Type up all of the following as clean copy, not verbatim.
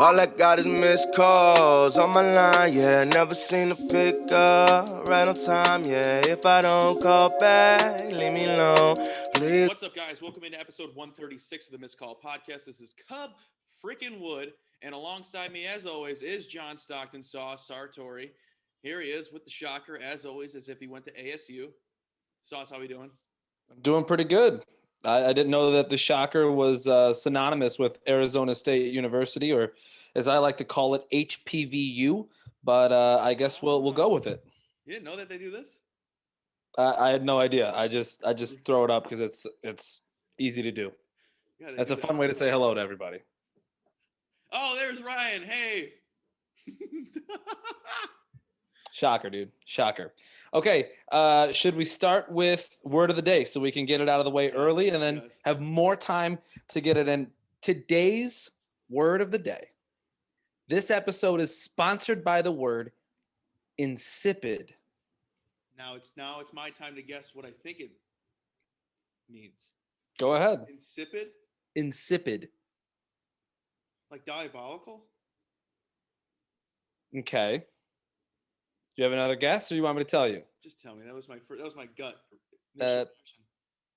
All I got is missed calls on my line, yeah. Never seen a pick up right on time, yeah. If I don't call back, leave me alone, please. What's up, guys? Welcome into episode 136 of the Missed Call Podcast. This is Cub freaking Wood, and alongside me, as always, is John Stockton Sauce Sartori. Here he is with the shocker, as always, as if he went to ASU. Sauce, how we doing? I'm doing pretty good. I didn't know that the shocker was synonymous with Arizona State University, or as I like to call it, HPVU. But I guess we'll go with it. You didn't know that they do this? I had no idea. I just throw it up because it's easy to do. Yeah, That's a fun way to say hello to everybody. Oh, there's Ryan. Hey. Shocker, dude. Shocker. Okay, should we start with word of the day so we can get it out of the way early and then have more time to get it in? Today's word of the day. This episode is sponsored by the word insipid. Now it's my time to guess what I think it means. Go ahead. Insipid? Insipid. Like diabolical? Okay. Do you have another guess, or you want me to tell you? Just tell me. That was my gut.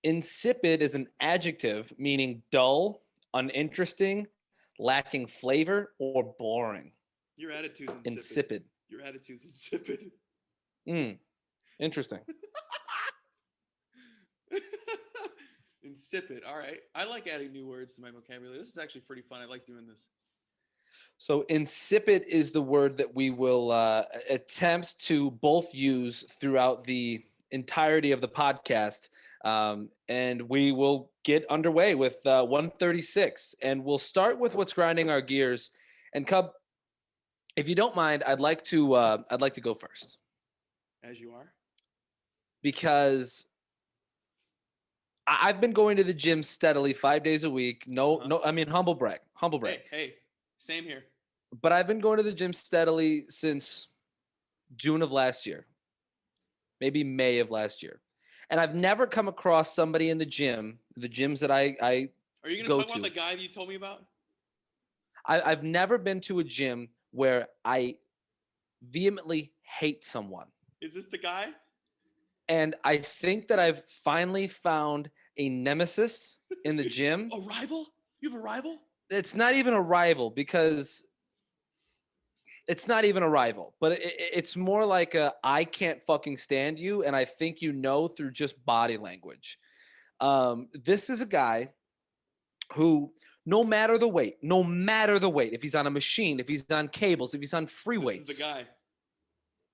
Insipid is an adjective meaning dull, uninteresting, lacking flavor, or boring. Your attitude's insipid. Insipid. Your attitude's insipid. Interesting. Insipid. All right. I like adding new words to my vocabulary. This is actually pretty fun. I like doing this. So insipid is the word that we will attempt to both use throughout the entirety of the podcast. And we will get underway with 136. And we'll start with what's grinding our gears. And Cub, if you don't mind, I'd like to go first. As you are. Because I've been going to the gym steadily 5 days a week. Humble brag. Hey, same here. But I've been going to the gym steadily since June of last year, maybe May of last year. And I've never come across somebody in the gyms that I Are you going to talk about the guy that you told me about? I've never been to a gym where I vehemently hate someone. Is this the guy? And I think that I've finally found a nemesis in the gym. A rival? You have a rival? It's not even a rival because it's not even a rival, but it's more like I can't fucking stand you, and I think you know through just body language. This is a guy who, no matter the weight, if he's on a machine, if he's on cables, if he's on free weights, this is the guy.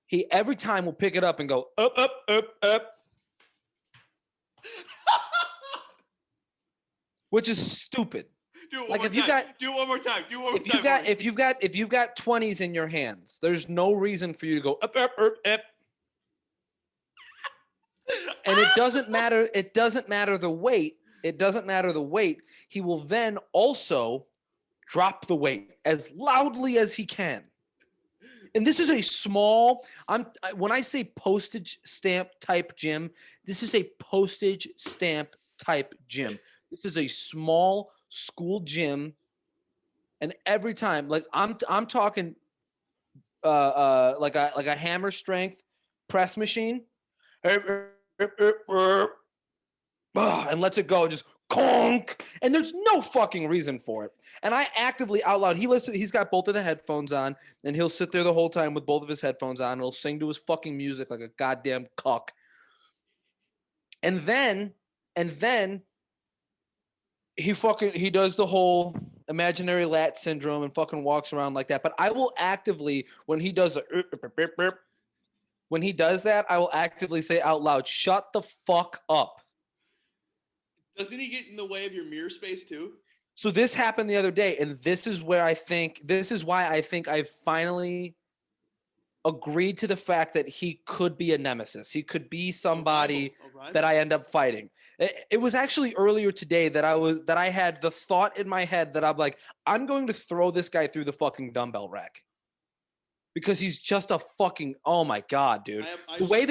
He every time will pick it up and go up, up, up, up, which is stupid. Do it one more time. Do it one more time. If you've got 20s in your hands, there's no reason for you to go up, up, up, up. And it doesn't matter. It doesn't matter the weight. He will then also drop the weight as loudly as he can. And this is a small, when I say postage stamp type gym, this is a postage stamp type gym. This is a small school gym. And every time, like I'm talking like a hammer strength press machine. And lets it go, just conk, and there's no fucking reason for it. And I actively out loud, he's got both of the headphones on, and he'll sit there the whole time with both of his headphones on, and he'll sing to his fucking music like a goddamn cuck. And then he does the whole imaginary lat syndrome and fucking walks around like that. But I will actively, when he does that, I will actively say out loud, shut the fuck up. Doesn't he get in the way of your mirror space too? So this happened the other day, and this is why I think I've finally agreed to the fact that he could be a nemesis. He could be somebody that I end up fighting. It was actually earlier today that I had the thought in my head that I'm like, I'm going to throw this guy through the fucking dumbbell rack. Because he's just a fucking, oh my God, dude. The way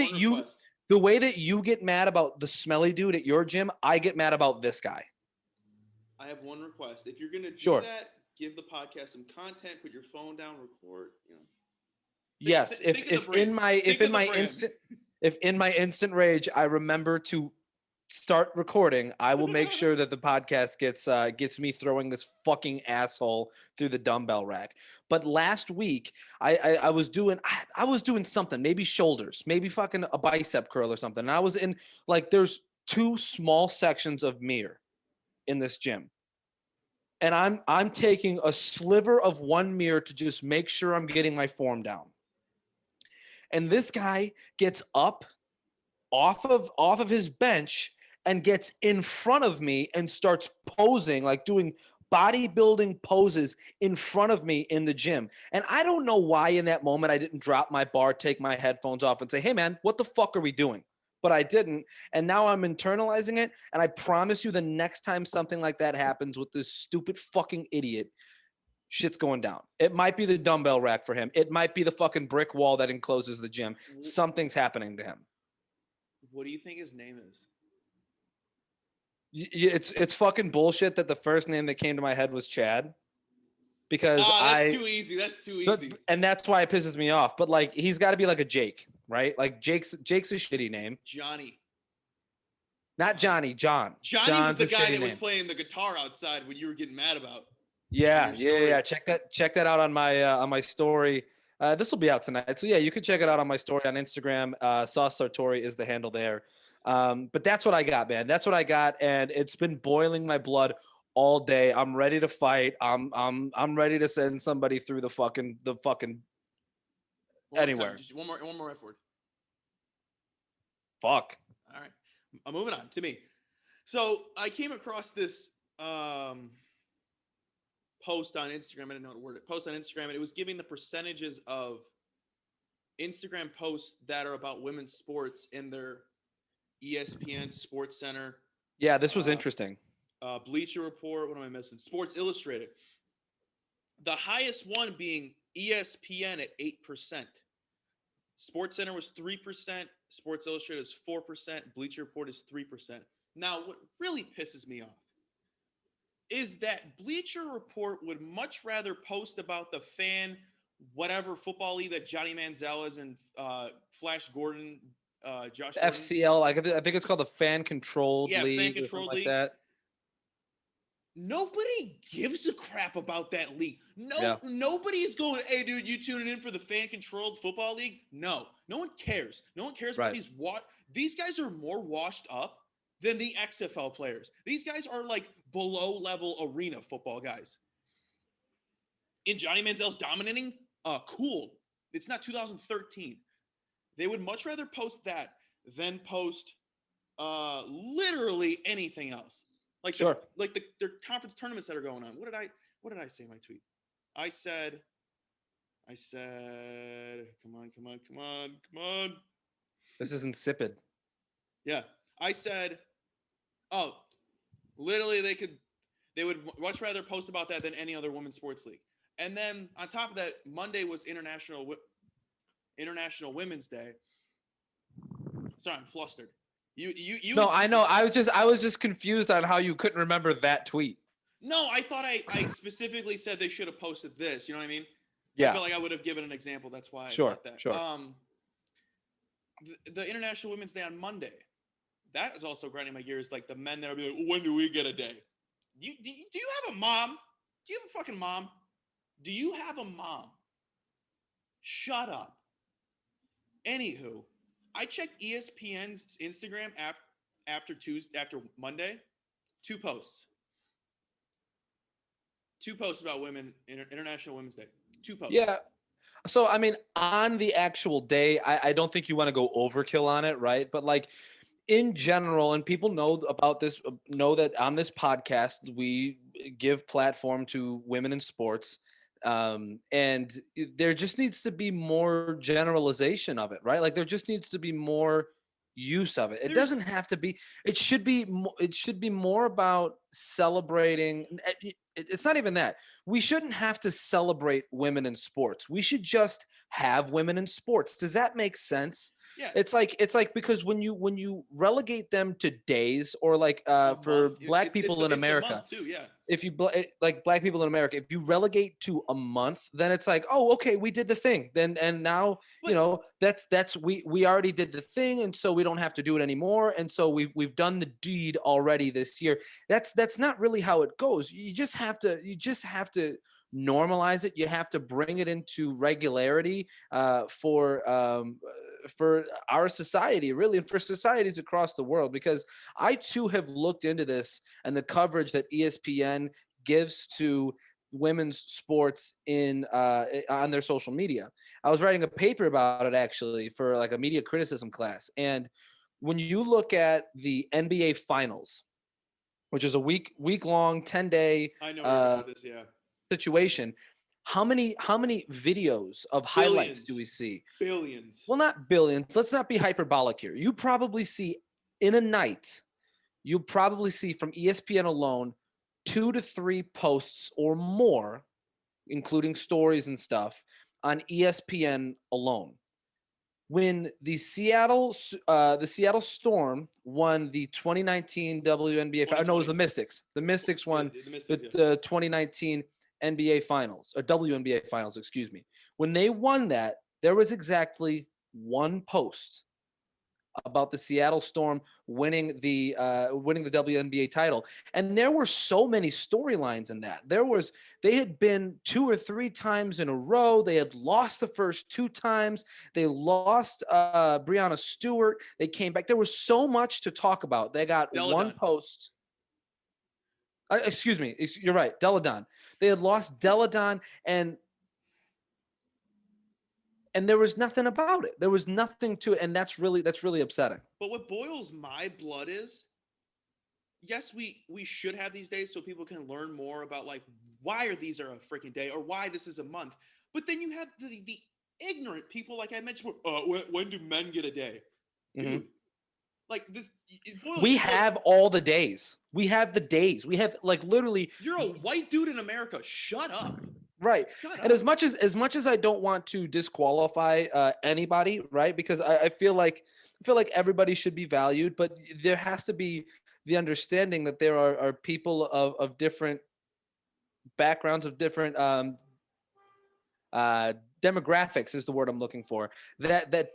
that you get mad about the smelly dude at your gym, I get mad about this guy. I have one request. If you're going to do Sure. that, give the podcast some content, put your phone down, record, you know. Yes, Think of the brand. Think of the brand. if in my instant rage I remember to start recording, I will make sure that the podcast gets me throwing this fucking asshole through the dumbbell rack. But last week I was doing I was doing something, maybe shoulders, maybe fucking a bicep curl or something. And I was in like there's two small sections of mirror in this gym. And I'm taking a sliver of one mirror to just make sure I'm getting my form down. And this guy gets up off of his bench and gets in front of me and starts posing, like doing bodybuilding poses in front of me in the gym. And I don't know why in that moment I didn't drop my bar, take my headphones off and say, "Hey man, what the fuck are we doing?" But I didn't. And now I'm internalizing it. And I promise you the next time something like that happens with this stupid fucking idiot, shit's going down. It might be the dumbbell rack for him. It might be the fucking brick wall that encloses the gym. Something's happening to him. What do you think his name is? It's fucking bullshit that the first name that came to my head was Chad, because that's too easy. That's too easy. And that's why it pisses me off. But like, he's got to be like a Jake, right? Like Jake's a shitty name. Johnny. Not Johnny. John. Johnny John's was the guy that was name. playing the guitar outside when you were getting mad about. Yeah. Check that out on my story. This will be out tonight. So yeah, you can check it out on my story on Instagram. Sauce Sartori is the handle there. But that's what I got, man. That's what I got, and it's been boiling my blood all day. I'm ready to fight. I'm ready to send somebody through the fucking anywhere. Just one more F word. Fuck. All right. I'm moving on to me. So I came across this post on Instagram. I didn't know how to word it. Post on Instagram, and it was giving the percentages of Instagram posts that are about women's sports in their ESPN, Sports Center. Yeah, this was interesting. Bleacher Report. What am I missing? Sports Illustrated. The highest one being ESPN at 8%. Sports Center was 3%. Sports Illustrated is 4%. Bleacher Report is 3%. Now, what really pisses me off is that Bleacher Report would much rather post about the fan whatever football league that Johnny Manziel is and Flash Gordon, Josh Gordon. FCL, I think it's called the fan controlled league, fan controlled or something league. like that. Nobody gives a crap about that league. Nobody is going, "Hey, dude, you tuning in for the fan-controlled football league?" No one cares. No one cares about these. These guys are more washed up than the XFL players. These guys are like below-level arena football guys. And Johnny Manziel's dominating? Cool. It's not 2013. They would much rather post that than post literally anything else. Like their conference tournaments that are going on. What did I say in my tweet? I said, come on. This is insipid. Yeah. I said, literally they would much rather post about that than any other women's sports league. And then on top of that, Monday was International Women's Day. Sorry, I'm flustered. You No, I know. I was just confused on how you couldn't remember that tweet. No, I thought I specifically said they should have posted this. You know what I mean? Yeah. I feel like I would have given an example. That's why I thought that. Sure. The International Women's Day on Monday. That is also grinding my gears. Like the men that are like, "When do we get a day?" Do you have a mom? Do you have a fucking mom? Do you have a mom? Shut up. Anywho, I checked ESPN's Instagram after Monday. Two posts about women, International Women's Day. Two posts. Yeah. So, I mean, on the actual day, I don't think you want to go overkill on it, right? But like in general, and people know about this, know that on this podcast, we give platform to women in sports. And there just needs to be more generalization of it, right? Like there just needs to be more use of it. It doesn't have to be. It should be more about celebrating. It's not even that. We shouldn't have to celebrate women in sports. We should just have women in sports. Does that make sense? Yeah. It's like because when you relegate them to days, or like A for month. black people in It's the America, month too. Yeah. if you like black people in America, if you relegate to a month, then it's like, oh, okay, we did the thing. Then and now, you But know, that's we already did the thing, and so we don't have to do it anymore. And so we've done the deed already this year. That's not really how it goes. You just have to normalize it. You have to bring it into regularity for our society, really, and for societies across the world, because I too have looked into this and the coverage that ESPN gives to women's sports in on their social media. I was writing a paper about it actually for like a media criticism class, and when you look at the NBA Finals, which is a week long 10-day I know where you're going with this. Yeah. situation, how many videos of highlights do Billions. we see? Billions. Well, not billions. Let's not be hyperbolic here. You probably see in a night, you probably see from ESPN alone 2 to 3 posts or more, including stories and stuff, on ESPN alone. When the Seattle Storm won the 2019 WNBA, no, it was 2020. the Mystics. The Mystics won The Mystics. Yeah. the 2019 NBA Finals, or WNBA Finals, excuse me. When they won that, there was exactly one post about the Seattle Storm winning the WNBA title, and there were so many storylines in that. They had been 2 or 3 times in a row. They had lost the first 2 times. They lost Breanna Stewart. They came back. There was so much to talk about. They got one Deladon. post. Excuse me. You're right, Deladon. They had lost Deladon, and there was nothing about it. There was nothing to it, and that's really upsetting. But what boils my blood is, yes, we should have these days so people can learn more about like why are these are a freaking day or why this is a month. But then you have the ignorant people, like I mentioned. When do men get a day, Mhm. dude? Like this, it boils, We like, have all the days. We have the days. We have like literally you're a white dude in America. Shut up. right. Shut And up. as much as I don't want to disqualify anybody, right? Because I feel like everybody should be valued, but there has to be the understanding that there are people of different backgrounds, of different uh, demographics is the word I'm looking for, that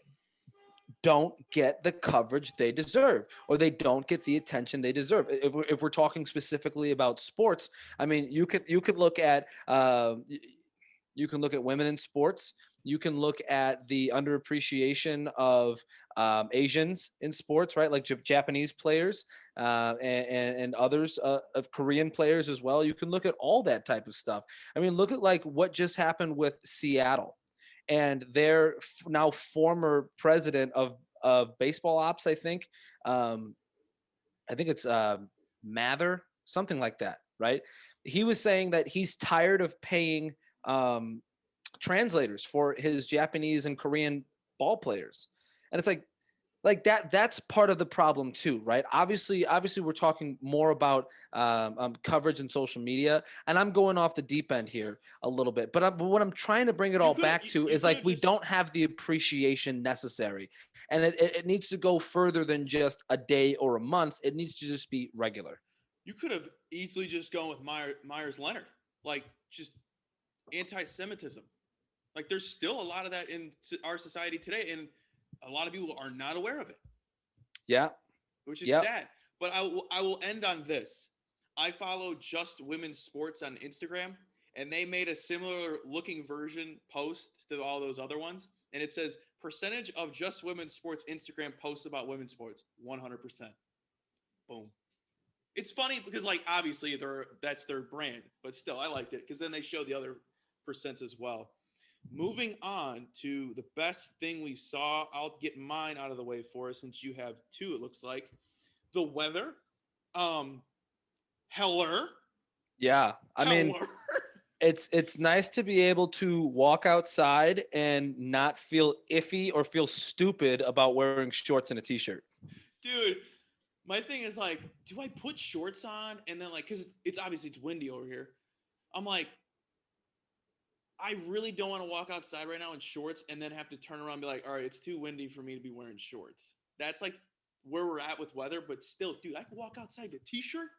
don't get the coverage they deserve, or they don't get the attention they deserve. If we're talking specifically about sports, I mean, you could look at you can look at women in sports. You can look at the underappreciation of Asians in sports, right? Like Japanese players and others of Korean players as well. You can look at all that type of stuff. I mean, look at like what just happened with Seattle and their now former president of baseball ops. I think it's Mather, something like that, right? He was saying that he's tired of paying um, translators for his Japanese and Korean ball players, and it's like that's part of the problem too, right? Obviously we're talking more about coverage and social media, and I'm going off the deep end here a little bit, but what I'm trying to bring it all back to You is could like have we just don't have the appreciation necessary, and it needs to go further than just a day or a month. It needs to just be regular. you could have easily just gone with Myers Leonard, like just anti-Semitism. Like there's still a lot of that in our society today, and a lot of people are not aware of it, Yeah. which is Yep. sad. But I will end on this. I follow Just Women's Sports on Instagram, and they made a similar looking version post to all those other ones, and it says percentage of Just Women's Sports Instagram posts about women's sports, 100%. Boom. It's funny because like obviously that's their brand, but still I liked it because then they show the other percents as well. Moving on to the best thing we saw, I'll get mine out of the way for us since you have two. It looks like the weather. Um, Heller, Yeah. I mean, Heller, it's nice to be able to walk outside and not feel iffy or feel stupid about wearing shorts and a t-shirt. dude. My thing is like, do I put shorts on and then like, cause it's obviously it's windy over here. I'm like, I really don't want to walk outside right now in shorts and then have to turn around and be like, all right, it's too windy for me to be wearing shorts. That's like where we're at with weather, but still, dude, I can walk outside in a t-shirt.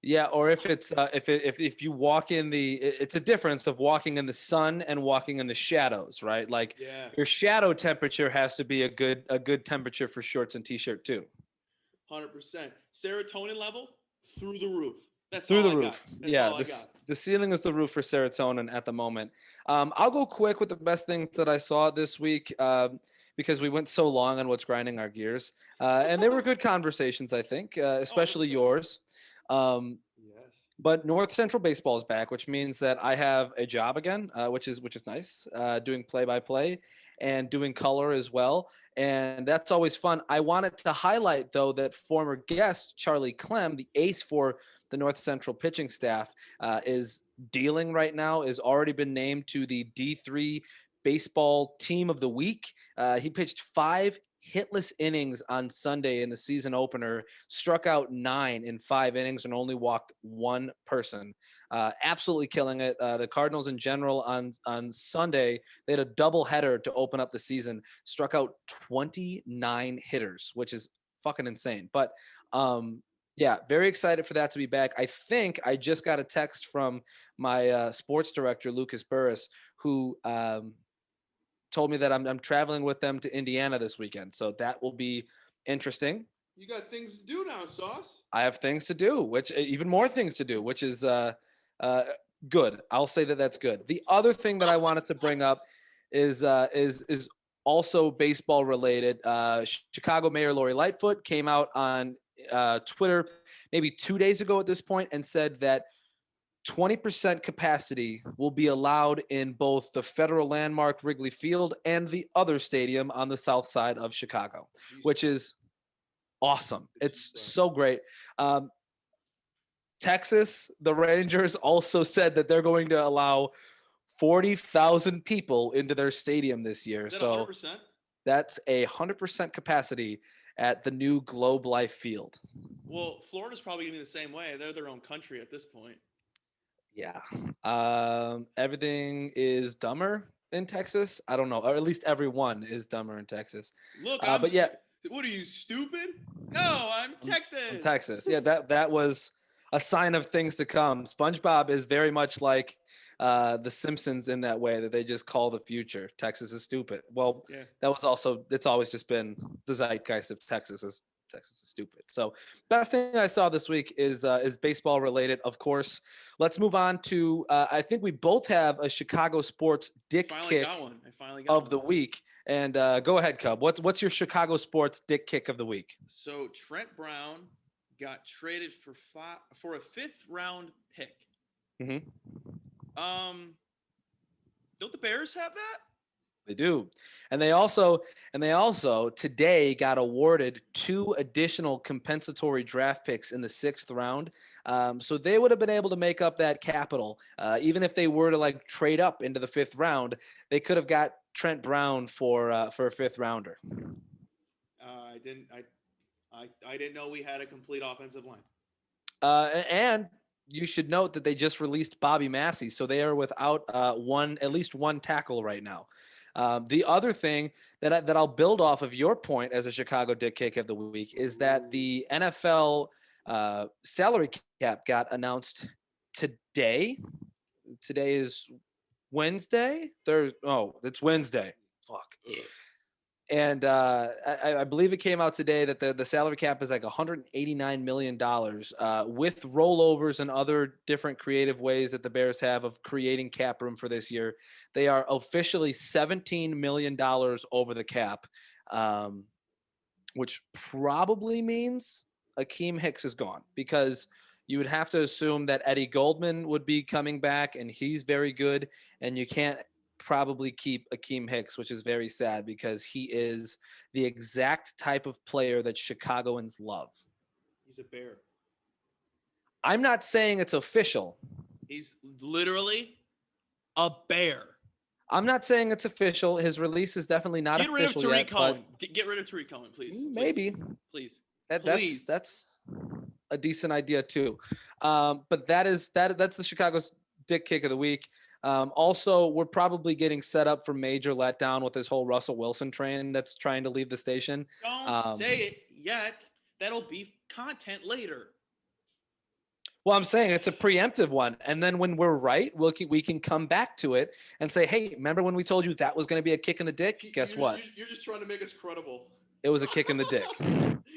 Yeah, or if it's if you walk in it's a difference of walking in the sun and walking in the shadows, right? Like Yeah, your shadow temperature has to be a good temperature for shorts and t-shirt too. 100%. Serotonin level through the roof. That's Through all the I got. roof. That's Yeah, all I got. the ceiling is the roof for serotonin at the moment. I'll go quick with the best things that I saw this week because we went so long on what's grinding our gears. And they were good conversations, I think, Oh, especially 100%. yours. Yes. But North Central baseball is back, which means that I have a job again, which is nice. Doing play-by-play and doing color as well, and that's always fun. I wanted to highlight though that former guest Charlie Clem, the ace for the North Central pitching staff, is dealing right now. Is already been named to the D3 baseball team of the week. He pitched 5 hitless innings on Sunday in the season opener, struck out 9 in 5 innings, and only walked one person. Absolutely killing it. The Cardinals in general on Sunday, they had a double header to open up the season, struck out 29 hitters, which is fucking insane. But yeah, very excited for that to be back. I think I just got a text from my sports director, Lucas Burris, who told me that I'm traveling with them to Indiana this weekend. So that will be interesting. You got things to do now, Sauce. I have things to do, which even more things to do, which is uh, good. I'll say that that's good. The other thing that I wanted to bring up is also baseball related. Chicago Mayor Lori Lightfoot came out on Twitter maybe 2 days ago at this point and said that 20% capacity will be allowed in both the federal landmark Wrigley Field and the other stadium on the south side of Chicago, which is awesome. It's so great. Texas, the Rangers also said that they're going to allow 40,000 people into their stadium this year. Is that So 100%? that's 100% capacity at the new Globe Life Field. Well, Florida's probably going to be the same way. They're their own country at this point. Yeah. Everything is dumber in Texas. I don't know, or at least everyone is dumber in Texas. Look, But yeah, what are you, stupid? No, I'm Texas. from Texas. Yeah, that was a sign of things to come. SpongeBob is very much like the Simpsons in that way that they just call the future. Texas is stupid. Well, Yeah. it's always just been the zeitgeist of Texas is stupid. So best thing I saw this week is baseball related, of course. Let's move on to I think we both have a Chicago sports dick Finally kick got one. I finally got of one. the week. And go ahead, Cub. What's your Chicago sports dick kick of the week? So Trent Brown got traded for a 5th-round pick. Mm-hmm. Don't the Bears have that? They do. And they also today got awarded 2 additional compensatory draft picks in the 6th round. So they would have been able to make up that capital. Even if they were to like trade up into the 5th round, they could have got Trent Brown for a 5th rounder. I didn't know we had a complete offensive line. And you should note that they just released Bobby Massey, so they are without at least one tackle right now. The other thing that I'll build off of your point as a Chicago dick kick of the week is that the NFL salary cap got announced today. Today is Wednesday. It's Wednesday. Fuck. And I believe it came out today that the salary cap is like $189 million with rollovers and other different creative ways that the Bears have of creating cap room for this year. They are officially $17 million over the cap, which probably means Akeem Hicks is gone because you would have to assume that Eddie Goldman would be coming back and he's very good, and you can't probably keep Akeem Hicks, which is very sad because he is the exact type of player that Chicagoans love. He's a Bear. I'm not saying it's official. He's literally a Bear. I'm not saying it's official. His release is definitely not official yet. Get rid of Tariq Cohen, please. Maybe. Please. That's a decent idea too. But that's the Chicago's dick kick of the week. Also, we're probably getting set up for major letdown with this whole Russell Wilson train that's trying to leave the station. Don't say it yet. That'll be content later. Well, I'm saying it's a preemptive one, and then when we're right, we can come back to it and say, "Hey, remember when we told you that was going to be a kick in the dick? Guess what? You're just trying to make us credible. It was a kick in the dick."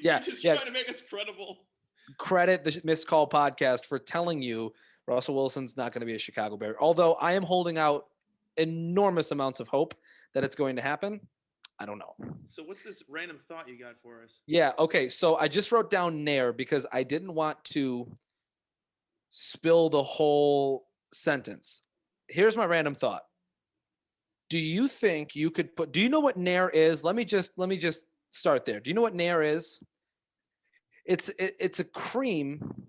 Yeah, You're just yeah. trying to make us credible. Credit the Missed Call podcast for telling you Russell Wilson's not going to be a Chicago Bear. Although I am holding out enormous amounts of hope that it's going to happen. I don't know. So what's this random thought you got for us? Yeah. Okay. So I just wrote down Nair because I didn't want to spill the whole sentence. Here's my random thought. Do you think you could put, do you know what Nair is? Let me just start there. Do you know what Nair is? It's a cream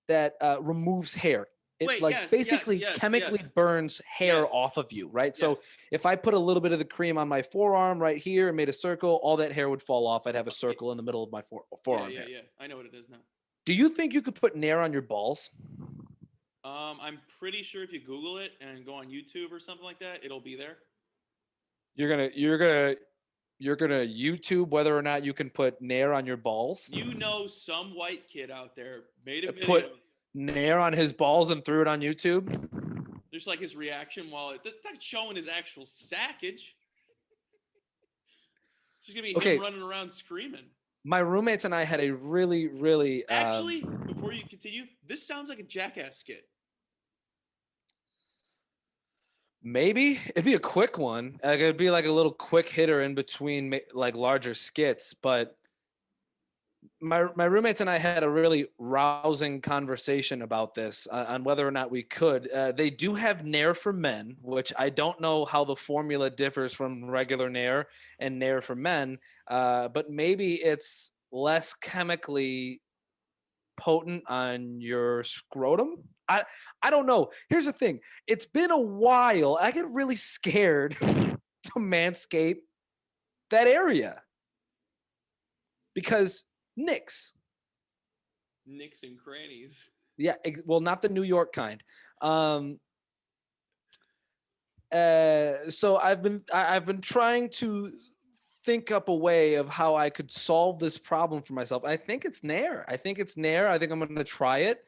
that removes hair. It basically chemically burns hair off of you, right? So if I put a little bit of the cream on my forearm right here and made a circle, all that hair would fall off. I'd have a circle in the middle of my forearm. Yeah. I know what it is now. Do you think you could put Nair on your balls? I'm pretty sure if you Google it and go on YouTube or something like that, it'll be there. You're gonna YouTube whether or not you can put Nair on your balls. You know, some white kid out there made a video. Put Nair on his balls and threw it on YouTube. Just like his reaction while it's not showing his actual sackage. She's gonna be him running around screaming. My roommates and I had a really actually. Before you continue, this sounds like a Jackass skit. Maybe it'd be a quick one. Like it'd be like a little quick hitter in between like larger skits. But my roommates and I had a really rousing conversation about this on whether or not we could. They do have Nair for men, which I don't know how the formula differs from regular Nair and Nair for men. But maybe it's less chemically potent on your scrotum. I don't know. Here's the thing. It's been a while. I get really scared to manscape that area because nicks and crannies. Yeah, well, not the New York kind. So I've been trying to think up a way of how I could solve this problem for myself. I think it's Nair. I think I'm going to try it.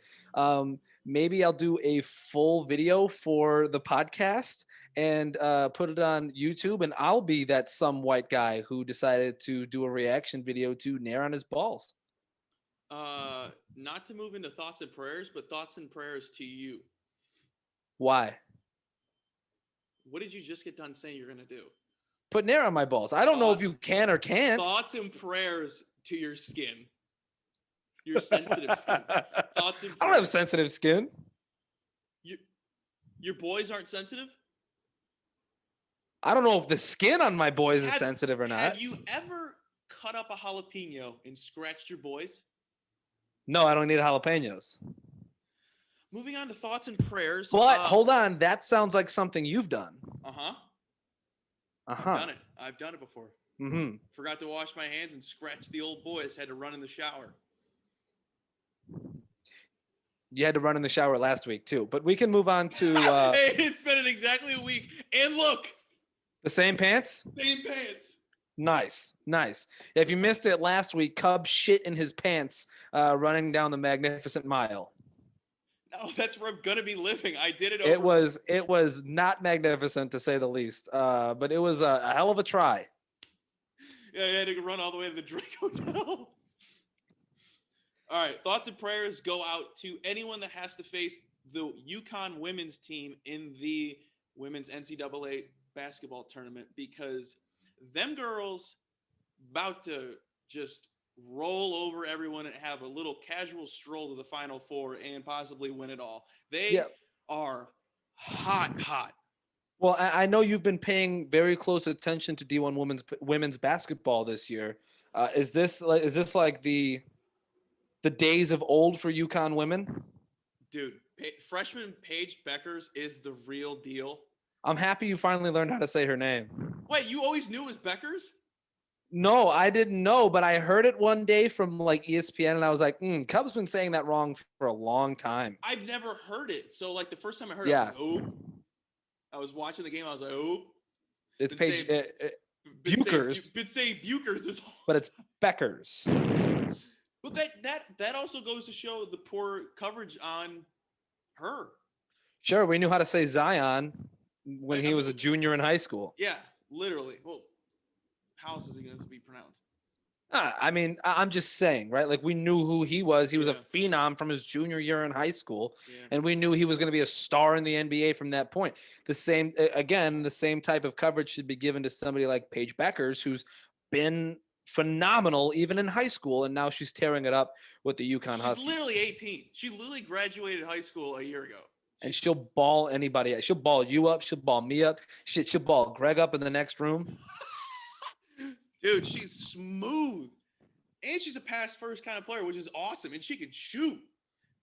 Maybe I'll do a full video for the podcast and put it on YouTube, and I'll be that some white guy who decided to do a reaction video to Nair on his balls. Not to move into thoughts and prayers, but thoughts and prayers to you. Why? What did you just get done saying you're going to do? Put Nair on my balls. I don't know if you can or can't. Thoughts and prayers to your skin. Your sensitive skin. Thoughts and prayers. I don't have sensitive skin. Your boys aren't sensitive? I don't know if the skin on my boys is sensitive or not. Have you ever cut up a jalapeno and scratched your boys? No, I don't need jalapenos. Moving on to thoughts and prayers. But hold on, that sounds like something you've done. I've done it before. Mm-hmm. Forgot to wash my hands and scratch the old boys. Had to run in the shower. You had to run in the shower last week too, but we can move on to. Hey, it's been exactly a week, and look, the same pants. Same pants. Nice. If you missed it last week, Cub shit in his pants running down the Magnificent Mile. No, that's where I'm gonna be living. I did it. It was not magnificent to say the least, but it was a hell of a try. Yeah, I had to run all the way to the Drake Hotel. All right, thoughts and prayers go out to anyone that has to face the UConn women's team in the women's NCAA basketball tournament, because them girls about to just roll over everyone and have a little casual stroll to the Final Four and possibly win it all. They are hot. Well, I know you've been paying very close attention to D1 women's basketball this year. Is this like the days of old for UConn women? Dude, freshman Paige Beckers is the real deal. I'm happy you finally learned how to say her name. Wait, you always knew it was Beckers? No, I didn't know, but I heard it one day from like ESPN, and I was like, Cub's been saying that wrong for a long time. I've never heard it. So like the first time I heard it, I was like, oh. I was watching the game. I was like, oh, It's been Paige saying, Bukers, been saying Bukers this whole. but it's Beckers. But that also goes to show the poor coverage on her. Sure, we knew how to say Zion when I he was mean, a junior in high school. Yeah, literally. Well, how else is it going to be pronounced? I mean, I'm just saying, right? Like we knew who he was. He was a Yeah. phenom from his junior year in high school, Yeah. and we knew he was going to be a star in the NBA from that point. The same type of coverage should be given to somebody like Paige Beckers, who's been phenomenal even in high school, and now she's tearing it up with the UConn She's Huskies. literally 18. She literally graduated high school a year ago. And she'll ball anybody. She'll ball you up. She'll ball me up. She'll ball Greg up in the next room. Dude, she's smooth. And she's a pass first kind of player, which is awesome. And she can shoot.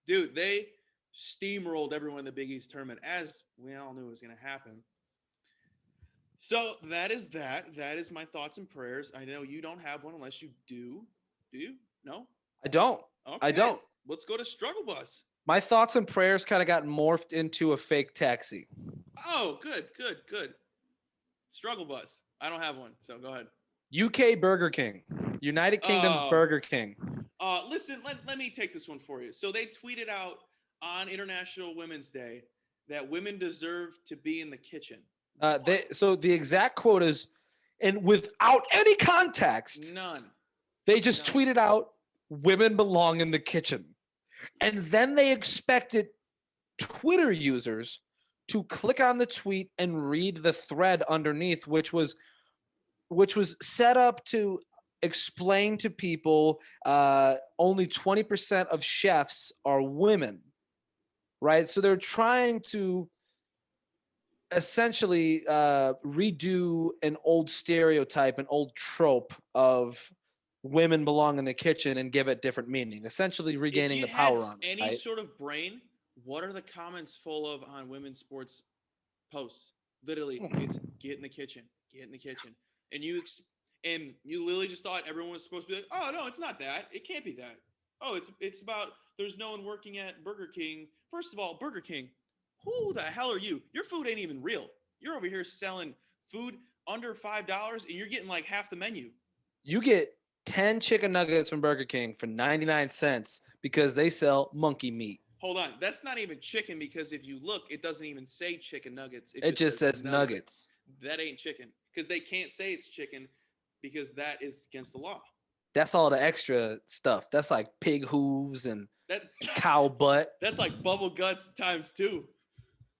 Dude, they steamrolled everyone in the Big East tournament, as we all knew was going to happen. So that is that. That is my thoughts and prayers. I know you don't have one unless you do. Do you? No? I don't. Okay. I don't. Let's go to Struggle Bus. My thoughts and prayers kind of got morphed into a fake taxi. Oh, good. Struggle Bus. I don't have one, so go ahead. UK Burger King. United Kingdom's Burger King. Listen, let me take this one for you. So they tweeted out on International Women's Day that women deserve to be in the kitchen. So the exact quote is, and without any context, None. They just tweeted out, women belong in the kitchen. And then they expected Twitter users to click on the tweet and read the thread underneath, which was set up to explain to people only 20% of chefs are women, right? So they're trying to essentially redo an old stereotype, an old trope of women belong in the kitchen and give it different meaning, essentially regaining the power on it. Any sort of brain, what are the comments full of on women's sports posts? Literally, it's get in the kitchen. And you literally just thought everyone was supposed to be like, oh no, it's not that. It can't be that. Oh, it's about there's no one working at Burger King. First of all, Burger King, who the hell are you? Your food ain't even real. You're over here selling food under $5 and you're getting like half the menu. You get 10 chicken nuggets from Burger King for 99 cents because they sell monkey meat. Hold on. That's not even chicken because if you look, it doesn't even say chicken nuggets. It just says nuggets. That ain't chicken because they can't say it's chicken because that is against the law. That's all the extra stuff. That's like pig hooves and cow butt. That's like bubble guts times 2.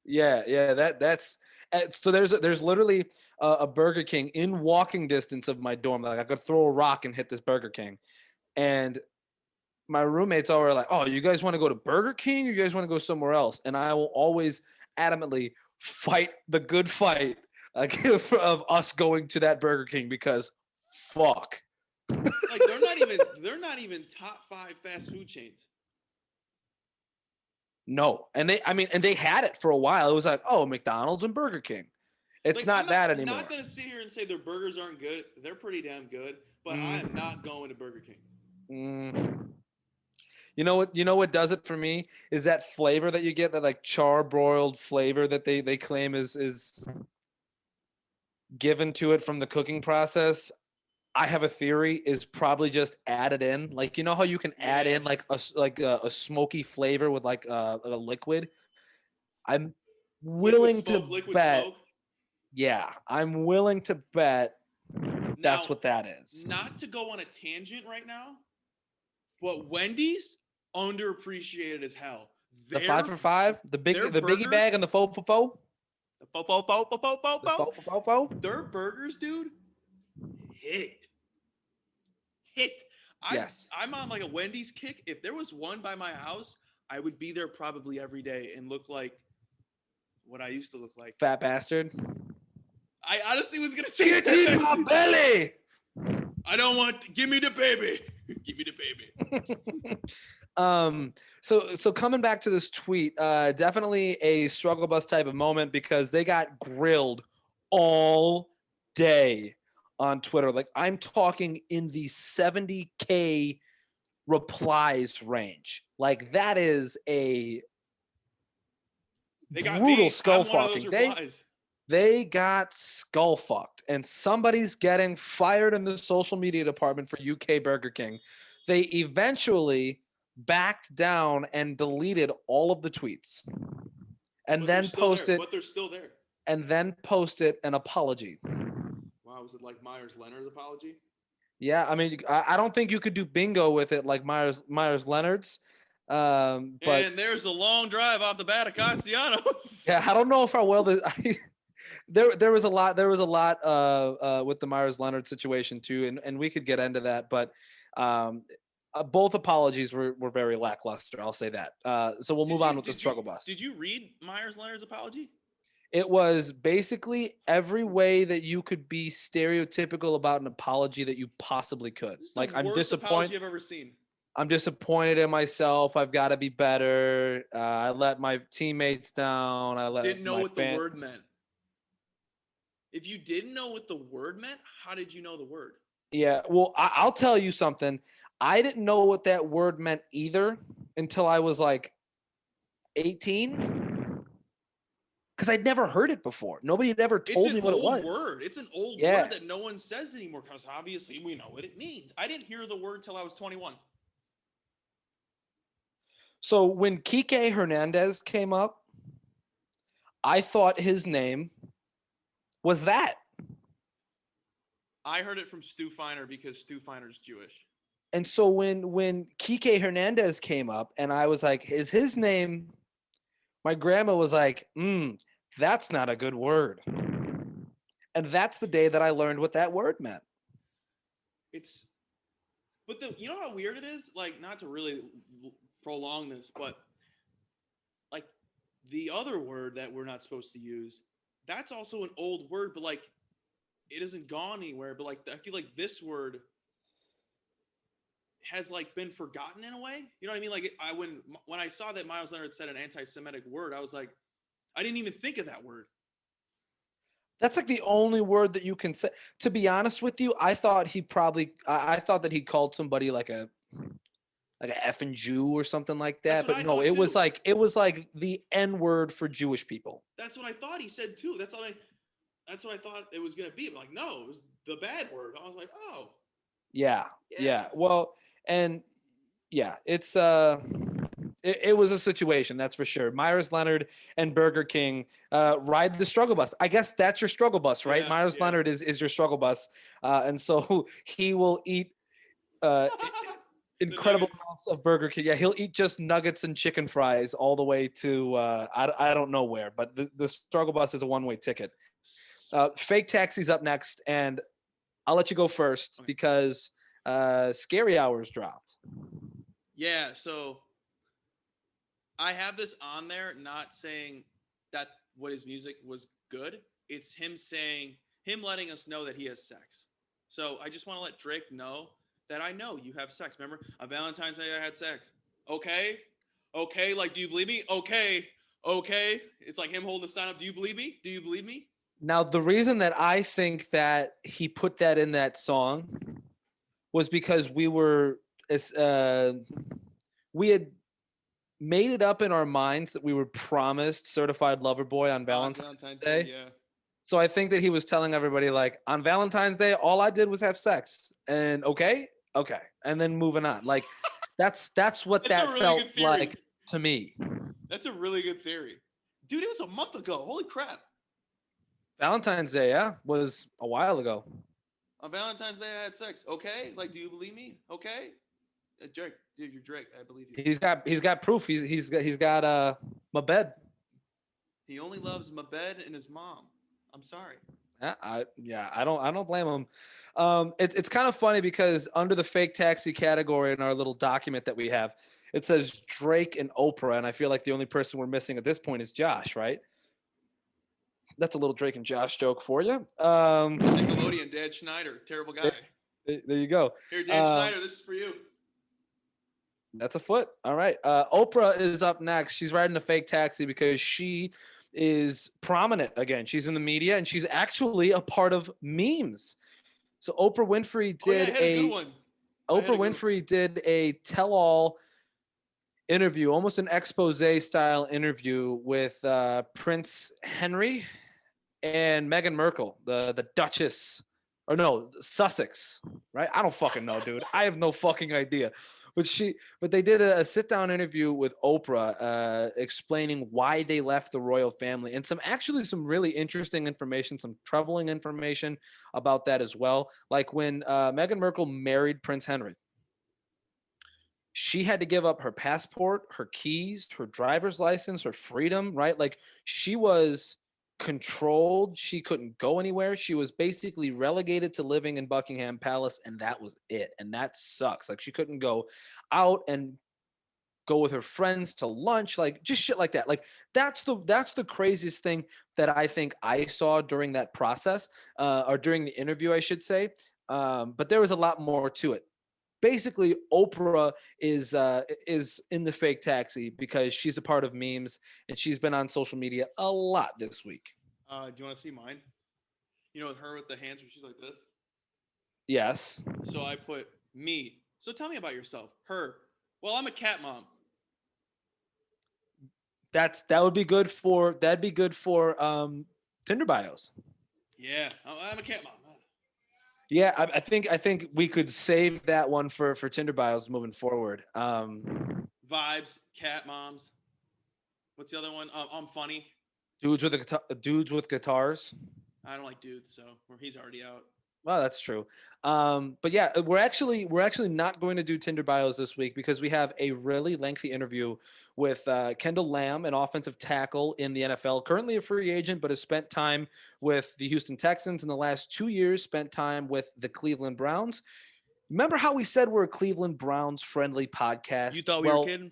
Yeah. That's so there's literally a Burger King in walking distance of my dorm. Like I could throw a rock and hit this Burger King, and my roommates all were like, "Oh, you guys want to go to Burger King? Or you guys want to go somewhere else?" And I will always adamantly fight the good fight of us going to that Burger King because fuck. Like they're not even top 5 fast food chains. No, and they had it for a while. It was like, oh, McDonald's and Burger King. It's like, not that anymore. I'm not gonna sit here and say their burgers aren't good. They're pretty damn good, but I am not going to Burger King. You know what does it for me is that flavor that you get, that like charbroiled flavor that they claim is given to it from the cooking process. I have a theory is probably just added in. Like, you know how you can add in like a smoky flavor with like a liquid? I'm willing to bet. Smoke? Yeah, I'm willing to bet that's what that is. Not to go on a tangent right now, but Wendy's underappreciated as hell. The 5 for $5, the biggie bag and the 4 for 4. Their burgers, dude, hit. Yes. I'm on like a Wendy's kick. If there was one by my house, I would be there probably every day and look like what I used to look like. Fat bastard. I honestly was gonna say get in my belly. I don't want. Give me the baby. Give me the baby. So coming back to this tweet, definitely a struggle bus type of moment because they got grilled all day on Twitter. Like I'm talking in the 70K replies range. Like that is a brutal skull fucking. They got skull fucked, and somebody's getting fired in the social media department for UK Burger King. They eventually backed down and deleted all of the tweets, and But they're then still there. posted But they're still there. an apology. Wow, was it like Myers-Leonard's apology? Yeah, I mean, I don't think you could do bingo with it like Myers-Leonard's, but And there's a long drive off the bat of Castellanos. yeah, I don't know if I will. There was a lot with the Myers-Leonard situation too, and we could get into that, but both apologies were very lackluster. I'll say that. So we'll move on with the struggle bus. Did you read Myers-Leonard's apology? It was basically every way that you could be stereotypical about an apology that you possibly could. This is Like, the I'm worst apology disappointed. I've ever seen. I'm disappointed in myself. I've got to be better. I let my teammates down. I let Didn't know my what the word meant. If you didn't know what the word meant, how did you know the word? Yeah, well, I'll tell you something. I didn't know what that word meant either until I was like 18, because I'd never heard it before. Nobody had ever told me what it was. It's an old word. It's an old Yeah. word that no one says anymore because obviously we know what it means. I didn't hear the word till I was 21. So when Kike Hernandez came up, I thought his name was that. I heard it from Stu Feiner because Stu Feiner's Jewish. And so when Kike Hernandez came up and I was like, is his name? My grandma was like, that's not a good word. And that's the day that I learned what that word meant. But you know how weird it is? Like, not to really prolong this, but like the other word that we're not supposed to use, that's also an old word, but like it hasn't gone anywhere. But like I feel like this word has like been forgotten in a way. You know what I mean? Like when I saw that Miles Leonard said an anti-Semitic word, I was like, I didn't even think of that word. That's like the only word that you can say. To be honest with you, I thought I thought that he called somebody like a effing Jew or something like that. But no, it was like the N word for Jewish people. That's what I thought he said too. That's what I thought it was gonna be. But like, no, it was the bad word. I was like, oh. Yeah. Well, and yeah, it's it was a situation, that's for sure. Myers-Leonard and Burger King ride the struggle bus. I guess that's your struggle bus, right? Myers-Leonard is your struggle bus, and so he will eat incredible amounts of Burger King. Yeah, he'll eat just nuggets and chicken fries all the way to I don't know where, but the struggle bus is a one-way ticket. Fake Taxi's up next, and I'll let you go first because Scary Hours dropped. Yeah, so I have this on there, not saying that what his music was good. It's him letting us know that he has sex. So I just want to let Drake know that I know you have sex. Remember, on Valentine's Day I had sex. Okay, like, do you believe me? Okay. It's like him holding the sign up. Do you believe me? Do you believe me? Now, the reason that I think that he put that in that song was because we had made it up in our minds that we were promised Certified Lover Boy on Valentine's Day. Yeah. So I think that he was telling everybody, like, on Valentine's Day, all I did was have sex. And okay. And then moving on. Like, that's what that really felt like to me. That's a really good theory. Dude, it was a month ago. Holy crap. Valentine's Day, yeah, was a while ago. On Valentine's Day, I had sex. Okay, like, do you believe me? Okay, Drake, dude, you're Drake. I believe you. He's got proof. He's got my bed. He only loves my bed and his mom. I'm sorry. I don't blame him. It's kind of funny because under the fake taxi category in our little document that we have, it says Drake and Oprah, and I feel like the only person we're missing at this point is Josh, right? That's a little Drake and Josh joke for you. Nickelodeon, Dad Schneider, terrible guy. There you go. Here, Dan Schneider, this is for you. That's a foot. All right. Oprah is up next. She's riding a fake taxi because she is prominent again. She's in the media and she's actually a part of memes. So Oprah Winfrey did a tell-all interview, almost an expose style interview with Prince Henry. and Meghan Merkel, the Duchess, or no, Sussex, right? I don't fucking know, dude. I have no fucking idea. But they did a sit down interview with Oprah, explaining why they left the royal family, and some really interesting information, some troubling information about that as well. Like when Meghan Merkel married Prince Henry, she had to give up her passport, her keys, her driver's license, her freedom, right? Like she was controlled. She couldn't go anywhere. She was basically relegated to living in Buckingham Palace, and that was it. And that sucks. Like she couldn't go out and go with her friends to lunch, like just shit like that. Like that's the craziest thing that I think I saw during that process, or during the interview, I should say. But there was a lot more to it. Basically, Oprah is in the fake taxi because she's a part of memes and she's been on social media a lot this week. Do you want to see mine? You know, with her with the hands where she's like this. Yes, So I put me. So tell me about yourself. Her. Well, I'm a cat mom. that'd be good for Tinder bios. Yeah, I'm a cat mom. Yeah, I think we could save that one for Tinder bios moving forward. Vibes, cat moms. What's the other one? I'm funny. Dudes with guitars. I don't like dudes, so he's already out. Well, that's true. But yeah, we're actually not going to do Tinder bios this week because we have a really lengthy interview with Kendall Lamb, an offensive tackle in the NFL, currently a free agent, but has spent time with the Houston Texans in the last 2 years. Spent time with the Cleveland Browns. Remember how we said we're a Cleveland Browns friendly podcast? You thought we were Well, kidding?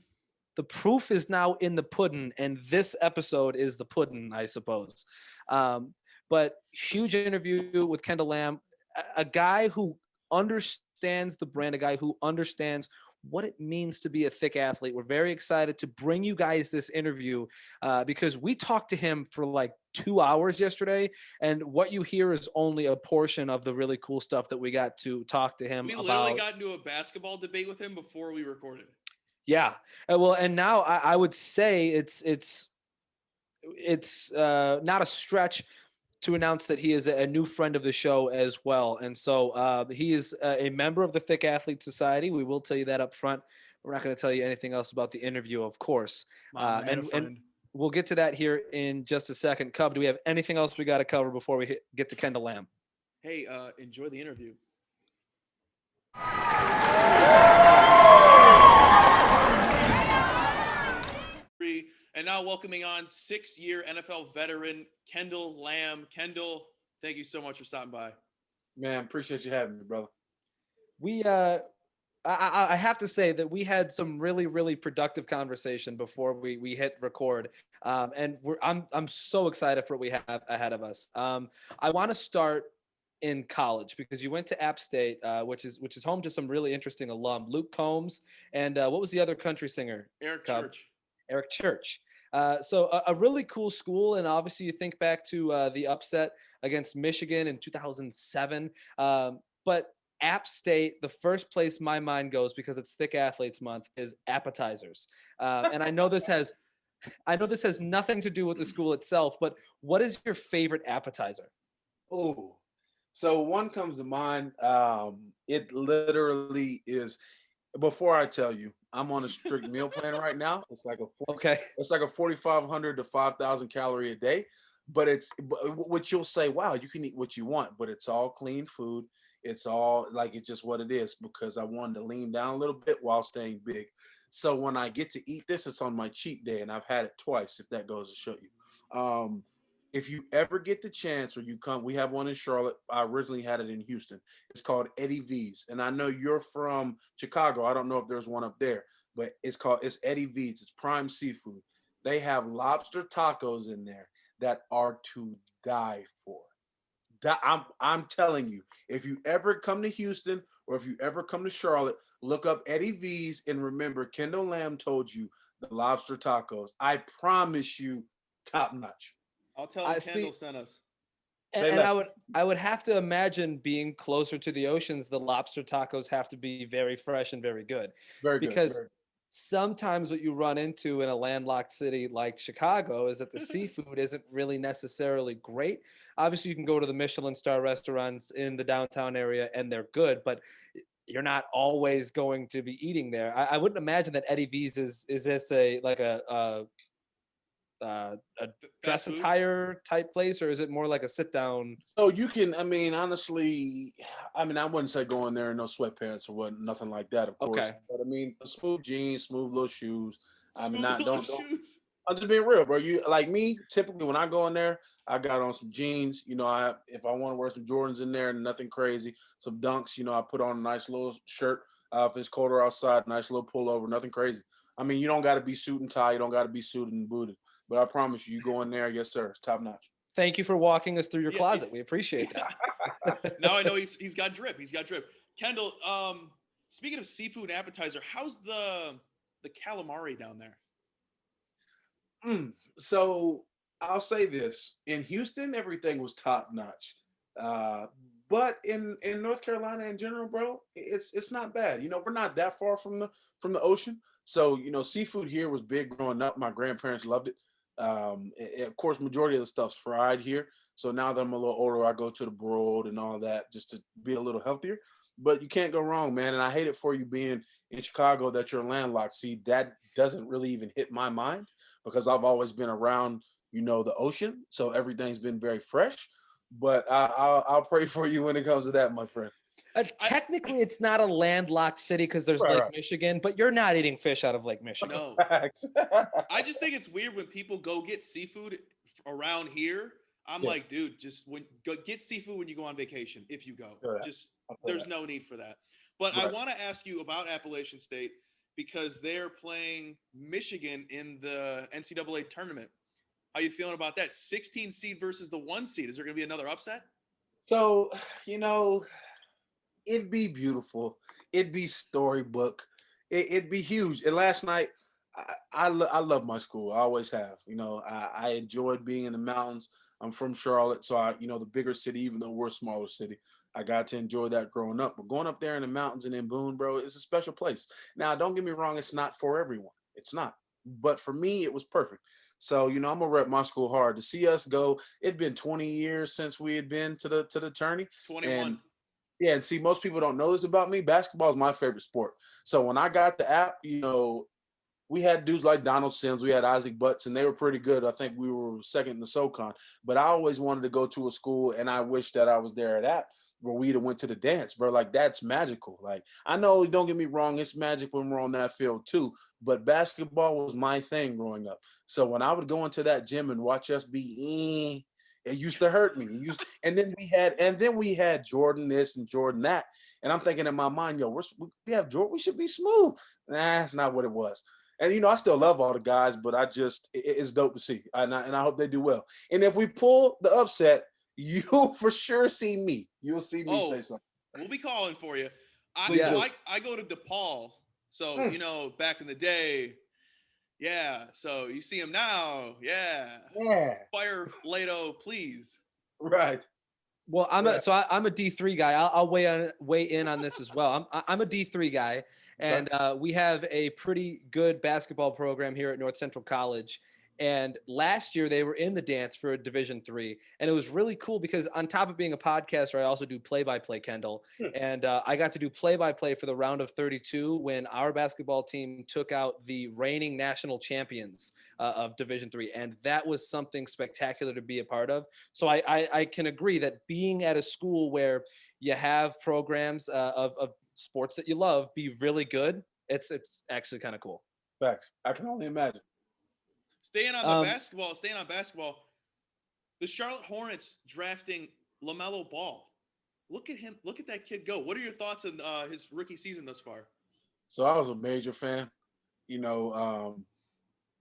the proof is now in the pudding, and this episode is the pudding, I suppose. But huge interview with Kendall Lamb, a guy who understands the brand, a guy who understands what it means to be a thick athlete. We're very excited to bring you guys this interview because we talked to him for like 2 hours yesterday, and what you hear is only a portion of the really cool stuff that we got to talk to him We about. literally got into a basketball debate with him before we recorded. Yeah. Well, and now I would say it's not a stretch to announce that he is a new friend of the show as well. And so he is a member of the Thick Athlete Society. We will tell you that up front. We're not going to tell you anything else about the interview, of course. And we'll get to that here in just a second. Cub, do we have anything else we got to cover before we get to Kendall Lamb? Hey, enjoy the interview. And now welcoming on 6-year NFL veteran Kendall Lamm. Kendall, thank you so much for stopping by. Man, appreciate you having me, brother. I have to say that we had some really, really productive conversation before we hit record, and I'm so excited for what we have ahead of us. I want to start in college because you went to App State, which is home to some really interesting alum, Luke Combs, and what was the other country singer? Eric Cub? Church. Eric Church. So a really cool school, and obviously you think back to the upset against Michigan in 2007. But App State, the first place my mind goes because it's Thick Athletes Month, is appetizers. And I know this has nothing to do with the school itself, but what is your favorite appetizer? Oh, so one comes to mind. It literally is. Before I tell you, I'm on a strict meal plan right now. It's like Okay. It's like a 4,500 to 5,000 calorie a day. But what you'll say, wow, you can eat what you want, but it's all clean food. It's all like it's just what it is because I wanted to lean down a little bit while staying big. So when I get to eat this, it's on my cheat day, and I've had it twice. If that goes to show you. If you ever get the chance or you come, we have one in Charlotte. I originally had it in Houston. It's called Eddie V's. And I know you're from Chicago. I don't know if there's one up there, but it's Eddie V's. It's prime seafood. They have lobster tacos in there that are to die for. I'm telling you, if you ever come to Houston or if you ever come to Charlotte, look up Eddie V's and remember Kendall Lamb told you the lobster tacos. I promise you, top notch. I'll tell him Kendall sent us. And I would have to imagine being closer to the oceans, the lobster tacos have to be very fresh and very good. Very because good. sometimes what you run into in a landlocked city like Chicago is that the seafood isn't really necessarily great. Obviously, you can go to the Michelin star restaurants in the downtown area and they're good, but you're not always going to be eating there. I wouldn't imagine that Eddie V's is this a like a Fast dress food. attire type place, or is it more like a sit down? So you can, I mean, honestly, I mean, I wouldn't say go in there in no sweatpants or what, nothing like that, of course. Okay. But I mean, smooth jeans, smooth little shoes. I mean, Smooth not little don't. shoes. I'm just being real, bro. You like me? Typically, when I go in there, I got on some jeans. You know, I if I want to wear some Jordans in there, nothing crazy. Some dunks. You know, I put on a nice little shirt. If it's colder outside, nice little pullover. Nothing crazy. I mean, you don't got to be suit and tie. You don't got to be suited and booted. But I promise you, you go in there, yes sir, it's top notch. Thank you for walking us through your Yeah, closet. We appreciate yeah. that. Now I know he's got drip. He's got drip. Kendall, speaking of seafood appetizer, how's the calamari down there? So I'll say this: in Houston, everything was top notch. Uh, but in North Carolina in general, bro, it's not bad. You know, we're not that far from the ocean, so you know, seafood here was big growing up. My grandparents loved it. Of course, majority of the stuff's fried here. So now that I'm a little older, I go to the broiled and all that just to be a little healthier. But you can't go wrong, man. And I hate it for you being in Chicago that you're landlocked. See, that doesn't really even hit my mind because I've always been around, you know, the ocean, so everything's been very fresh. But I'll pray for you when it comes to that, my friend. Technically, it's not a landlocked city because there's Right, Lake right. Michigan, but you're not eating fish out of Lake Michigan. No. Facts. I just think it's weird when people go get seafood around here. I'm Yeah. like, dude, just go get seafood when you go on vacation. If you go, Feel that. just I feel there's that. no need for that. But I Right. want to ask you about Appalachian State because they're playing Michigan in the NCAA tournament. How you feeling about that? 16 seed versus the 1 seed. Is there going to be another upset? So, you know, it'd be beautiful. It'd be storybook. It'd be huge. And last night, I love my school. I always have. You know, I enjoyed being in the mountains. I'm from Charlotte, so I, you know, the bigger city, even though we're a smaller city, I got to enjoy that growing up. But going up there in the mountains and in Boone, bro, it's a special place. Now, don't get me wrong, it's not for everyone. It's not. But for me, it was perfect. So, you know, I'm gonna rep my school hard. To see us go, it'd been 20 years since we had been to the tourney. 21. And yeah, and see, most people don't know this about me. Basketball is my favorite sport. So when I got the app, you know, we had dudes like Donald Sims, we had Isaac Butts, and they were pretty good. I think we were second in the SoCon. But I always wanted to go to a school, and I wish that I was there at App where we'd have went to the dance, bro. Like that's magical. Like I know, don't get me wrong, it's magic when we're on that field too. But basketball was my thing growing up. So when I would go into that gym and watch us be, it used to hurt me. And then we had Jordan this and Jordan that, and I'm thinking in my mind, yo, we have Jordan, we should be smooth. Nah, that's not what it was. And you know, I still love all the guys, but I just it's dope to see, and I hope they do well. And if we pull the upset, you'll for sure see me. You'll see me say Oh, something. we'll be calling for you. I Please so Yeah. do. I go to DePaul. So, Mm, you know, back in the day, yeah. So you see him now. Yeah. yeah, Fire Lato, please. right. Well, Right. I'm a D3 guy. I'll weigh in on this as well. I'm a D3 guy, Okay. and we have a pretty good basketball program here at North Central College. And last year they were in the dance for Division 3, and it was really cool because on top of being a podcaster, I also do play-by-play, Kendall, Hmm. and I got to do play-by-play for the round of 32 when our basketball team took out the reigning national champions of Division 3, and that was something spectacular to be a part of. So I can agree that being at a school where you have programs of sports that you love be really good. It's actually kind of cool. Facts. I can only imagine. Um, Staying on basketball, the Charlotte Hornets drafting LaMelo Ball. Look at him. Look at that kid go. What are your thoughts on his rookie season thus far? So I was a major fan. You know,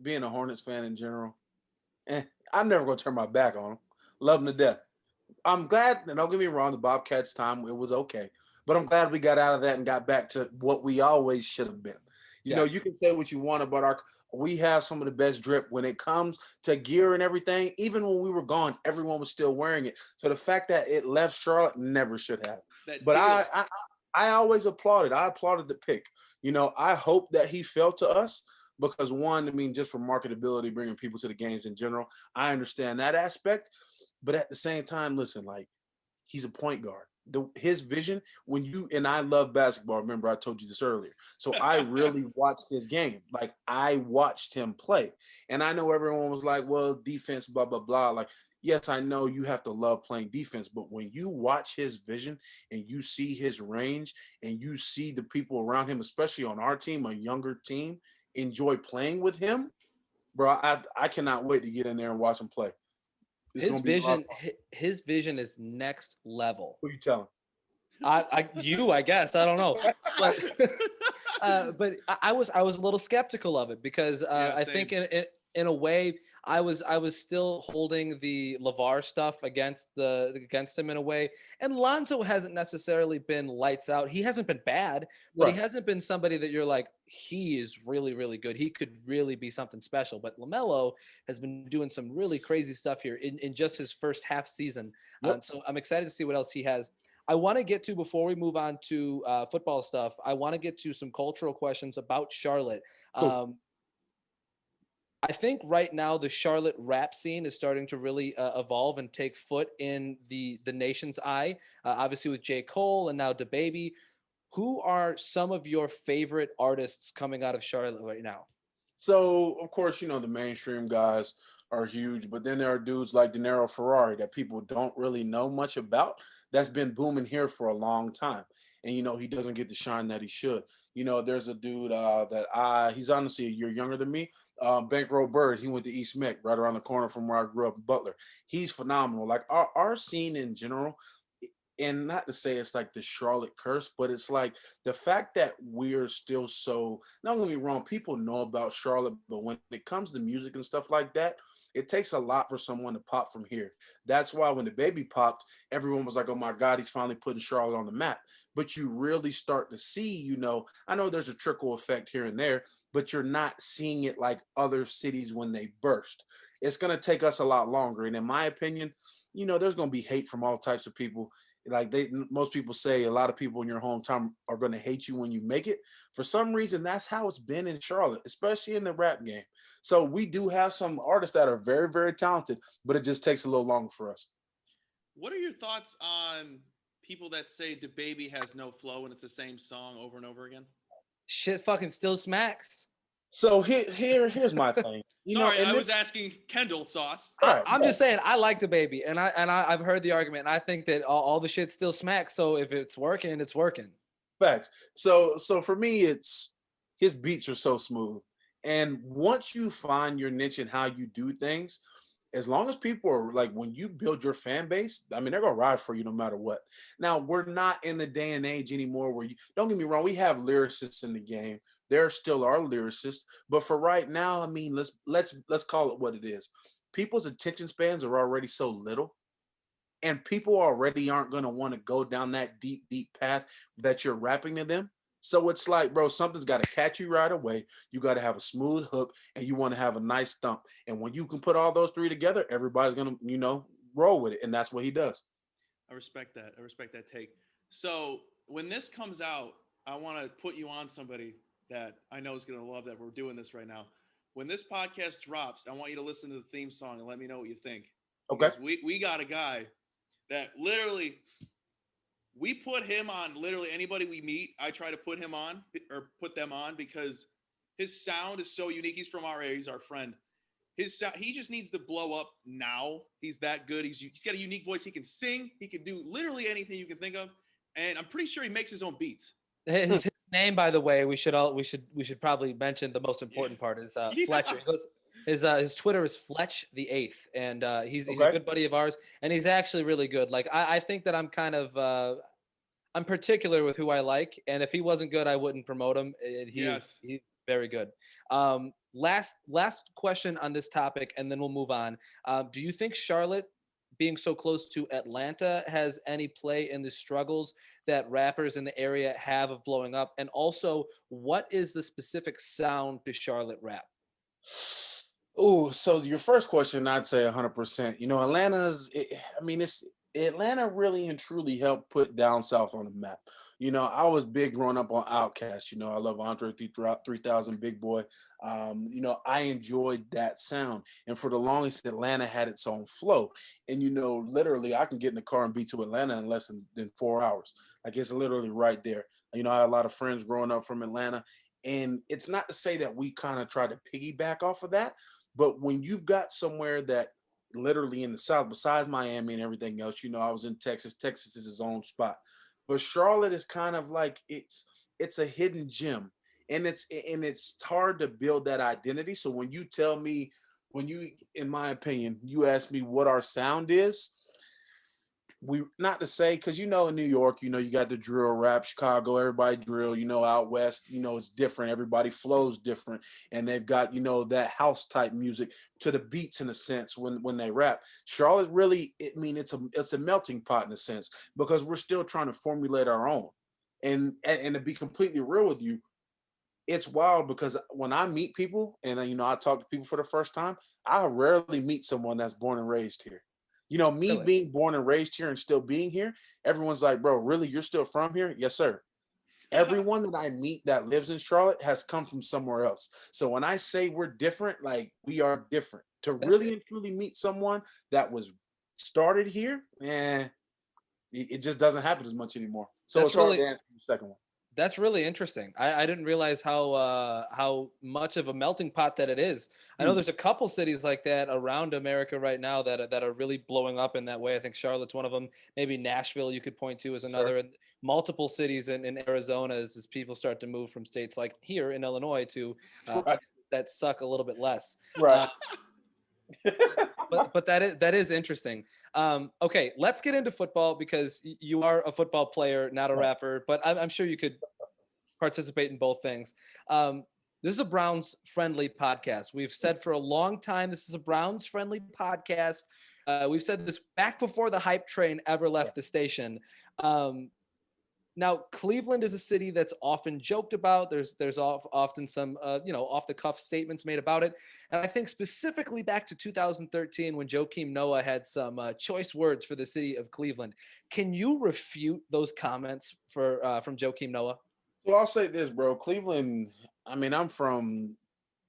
being a Hornets fan in general, I'm never gonna turn my back on them. Love them to death. I'm glad, and don't get me wrong, the Bobcats time it was okay, but I'm glad we got out of that and got back to what we always should have been. You know, yeah. you can say what you want about our. We have some of the best drip when it comes to gear and everything. Even when we were gone, everyone was still wearing it. So the fact that it left Charlotte never should have. That But teal. I always applauded. I applauded the pick. I hope that he fell to us because one, I mean, just for marketability, bringing people to the games in general, I understand that aspect. But at the same time, listen, like he's a point guard. His vision, when you and I love basketball. Remember, I told you this earlier. So I really watched his game. Like I watched him play, and I know everyone was like, "Well, defense, blah blah blah." Like, yes, I know you have to love playing defense, but when you watch his vision and you see his range and you see the people around him, especially on our team, a younger team, enjoy playing with him, bro. I cannot wait to get in there and watch him play. It's His gonna be a lot of vision, fun. his vision is next level. Who you telling? I guess I don't know, but I was a little skeptical of it because Yeah, I same. think in a way I was still holding the LeVar stuff against him in a way, and Lonzo hasn't necessarily been lights out. He hasn't been bad, but he Right. hasn't been somebody that you're like he is really really good. He could really be something special. But LaMelo has been doing some really crazy stuff here in just his first half season, Yep. so I'm excited to see what else he has. I want to get to before we move on to football stuff. I want to get to some cultural questions about Charlotte. Cool. Um, I think right now the Charlotte rap scene is starting to really evolve and take foot in the nation's eye. Obviously with J. Cole and now DaBaby. Who are some of your favorite artists coming out of Charlotte right now? So of course, the mainstream guys are huge, but then there are dudes like De Niro Ferrari that people don't really know much about. That's been booming here for a long time, and he doesn't get the shine that he should. There's a dude he's honestly a year younger than me. Bankroll Bird. He went to East Meck, right around the corner from where I grew up in Butler. He's phenomenal. Like our scene in general. And not to say it's like the Charlotte curse, but it's like the fact that we're still so, not gonna be wrong, people know about Charlotte, but when it comes to music and stuff like that, it takes a lot for someone to pop from here. That's why when the baby popped, everyone was like, oh my God, he's finally putting Charlotte on the map. But you really start to see, I know there's a trickle effect here and there, but you're not seeing it like other cities when they burst. It's gonna take us a lot longer. And in my opinion, there's gonna be hate from all types of people. Like most people say, a lot of people in your hometown are going to hate you when you make it. For some reason, that's how it's been in Charlotte, especially in the rap game. So we do have some artists that are very, very talented, but it just takes a little longer for us. What are your thoughts on people that say DaBaby has no flow and it's the same song over and over again? Shit fucking still smacks. So here's my thing. Sorry, And I this was asking Kendall Sauce. right, I'm right, just saying I like the baby, and I've heard the argument, and I think that all the shit still smacks. So if it's working, it's working. facts. So for me, it's his beats are so smooth. And once you find your niche and how you do things, as long as people are like, when you build your fan base, I mean, they're gonna ride for you no matter what. Now, we're not in the day and age anymore where you don't get me wrong, we have lyricists in the game. There still are lyricists, but for right now, I mean, let's call it what it is. People's attention spans are already so little, and people already aren't going to want to go down that deep, deep path that you're rapping to them. So it's like, bro, something's got to catch you right away. You got to have a smooth hook and you want to have a nice thump. And when you can put all those three together, everybody's going to, roll with it. And that's what he does. I respect that. I respect that take. So when this comes out, I want to put you on somebody that I know is going to love that we're doing this right now. When this podcast drops, I want you to listen to the theme song and let me know what you think. Okay. Because we got a guy that literally we put him on literally anybody we meet. I try to put him on or put them on because his sound is so unique. He's from our area. He's our friend. His sound, he just needs to blow up now. He's that good. He's got a unique voice. He can sing. He can do literally anything you can think of. And I'm pretty sure he makes his own beats. His name, by the way, we should probably mention the most important part is Yeah. Fletcher. He goes, his Twitter is Fletch the Eighth, and he's a Okay. good buddy of ours, and he's actually really good. Like I think that I'm kind of I'm particular with who I like, and if he wasn't good, I wouldn't promote him. Yes. He's very good. Last question on this topic, and then we'll move on. Do you think Charlotte, being so close to Atlanta, has any play in the struggles that rappers in the area have of blowing up? And also, what is the specific sound to Charlotte rap? Oh, so your first question, I'd say 100%. Atlanta's, I mean, Atlanta really and truly helped put down south on the map. I was big growing up on Outkast. I love Andre 3000, Big Boy. I enjoyed that sound. And for the longest, Atlanta had its own flow. And, literally, I can get in the car and be to Atlanta in less than 4 hours. Like, it's literally right there. I had a lot of friends growing up from Atlanta. And it's not to say that we kind of try to piggyback off of that. But when you've got somewhere that literally in the South, besides Miami and everything else. I was in Texas. Texas is its own spot, but Charlotte is kind of like it's a hidden gem, and it's hard to build that identity. So when you tell me, in my opinion, you ask me what our sound is, we not to say because in New York, you got the drill rap, Chicago, everybody drill, out west, it's different, everybody flows different, and they've got that house type music to the beats in a sense when they rap. Charlotte really, it's a melting pot in a sense because we're still trying to formulate our own. And to be completely real with you, it's wild because when I meet people and I talk to people for the first time, I rarely meet someone that's born and raised here. Me Really? being born and raised here and still being here, everyone's like, bro, really? You're still from here? Yes, sir. Everyone that I meet that lives in Charlotte has come from somewhere else. So when I say we're different, like we are different. To That's really and truly meet someone that was started here, it just doesn't happen as much anymore. So that's it's hard to really answer the second one. That's really interesting. I didn't realize how much of a melting pot that it is. I know Huge. there's a couple cities like that around America right now that are really blowing up in that way. I think Charlotte's one of them. Maybe Nashville you could point to as Sir. another. And multiple cities in Arizona as people start to move from states like here in Illinois to Right. places that suck a little bit less. Right. Uh, but that is interesting. Okay, let's get into football because you are a football player, not a Right. rapper. But I'm sure you could participate in both things. Um, this is a Browns friendly podcast. We've said for a long time this is a Browns friendly podcast. We've said this back before the hype train ever left the station. Um, Now, Cleveland is a city that's often joked about. There's often some off the cuff statements made about it, and I think specifically back to 2013 when Joakim Noah had some choice words for the city of Cleveland. Can you refute those comments from Joakim Noah? So I'll say this, bro. Cleveland, I'm from,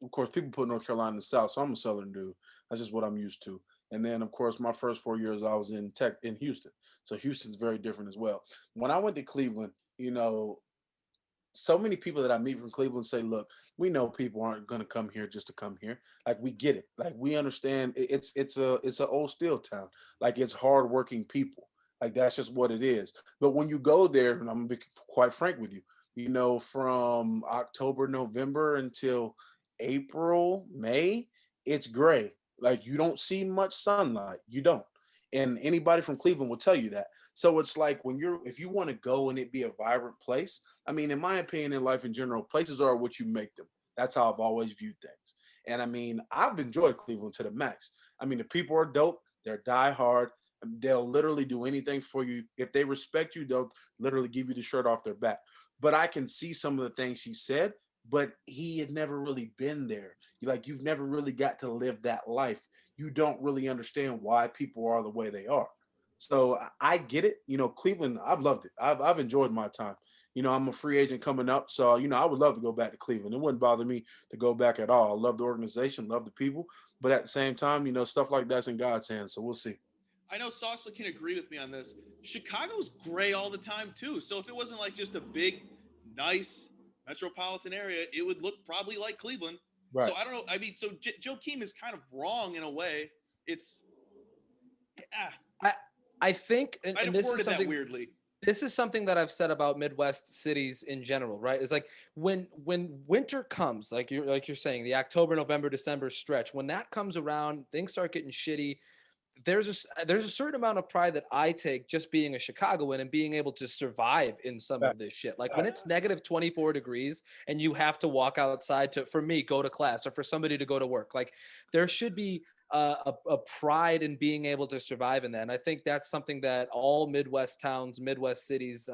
of course, people put North Carolina in the South, so I'm a Southern dude. That's just what I'm used to. And then, of course, my first 4 years I was in Houston. So Houston's very different as well. When I went to Cleveland, so many people that I meet from Cleveland say, look, we know people aren't gonna come here just to come here. Like we get it. Like we understand it's a old steel town. Like it's hardworking people. Like that's just what it is. But when you go there, and I'm gonna be quite frank with you, from October, November until April, May, it's gray. Like you don't see much sunlight. You don't. And anybody from Cleveland will tell you that. So it's like if you want to go and it be a vibrant place, in my opinion, in life in general, places are what you make them. That's how I've always viewed things. And I've enjoyed Cleveland to the max. The people are dope. They're die hard. They'll literally do anything for you. If they respect you, they'll literally give you the shirt off their back. But I can see some of the things he said, but he had never really been there. You've never really got to live that life. You don't really understand why people are the way they are. So I get it. Cleveland, I've loved it. I've enjoyed my time. I'm a free agent coming up, so I would love to go back to Cleveland. It wouldn't bother me to go back at all. I love the organization, love the people, but at the same time, stuff like that's in God's hands. So we'll see. I know Sauce can agree with me on this. Chicago's gray all the time too. So if it wasn't like just a big, nice metropolitan area, it would look probably like Cleveland. Right. So I don't know. So Joakim is kind of wrong in a way. It's I I think, and, I'd and have this is worded that something weirdly. this is something that I've said about Midwest cities in general, right? It's like when winter comes, like you're saying, the October, November, December stretch, when that comes around, things start getting shitty. There's a certain amount of pride that I take just being a Chicagoan and being able to survive in some Right. of this shit. Like when it's negative 24 degrees and you have to walk outside to, for me, go to class or for somebody to go to work. Like there should be a pride in being able to survive in that. And I think that's something that all Midwest towns, Midwest cities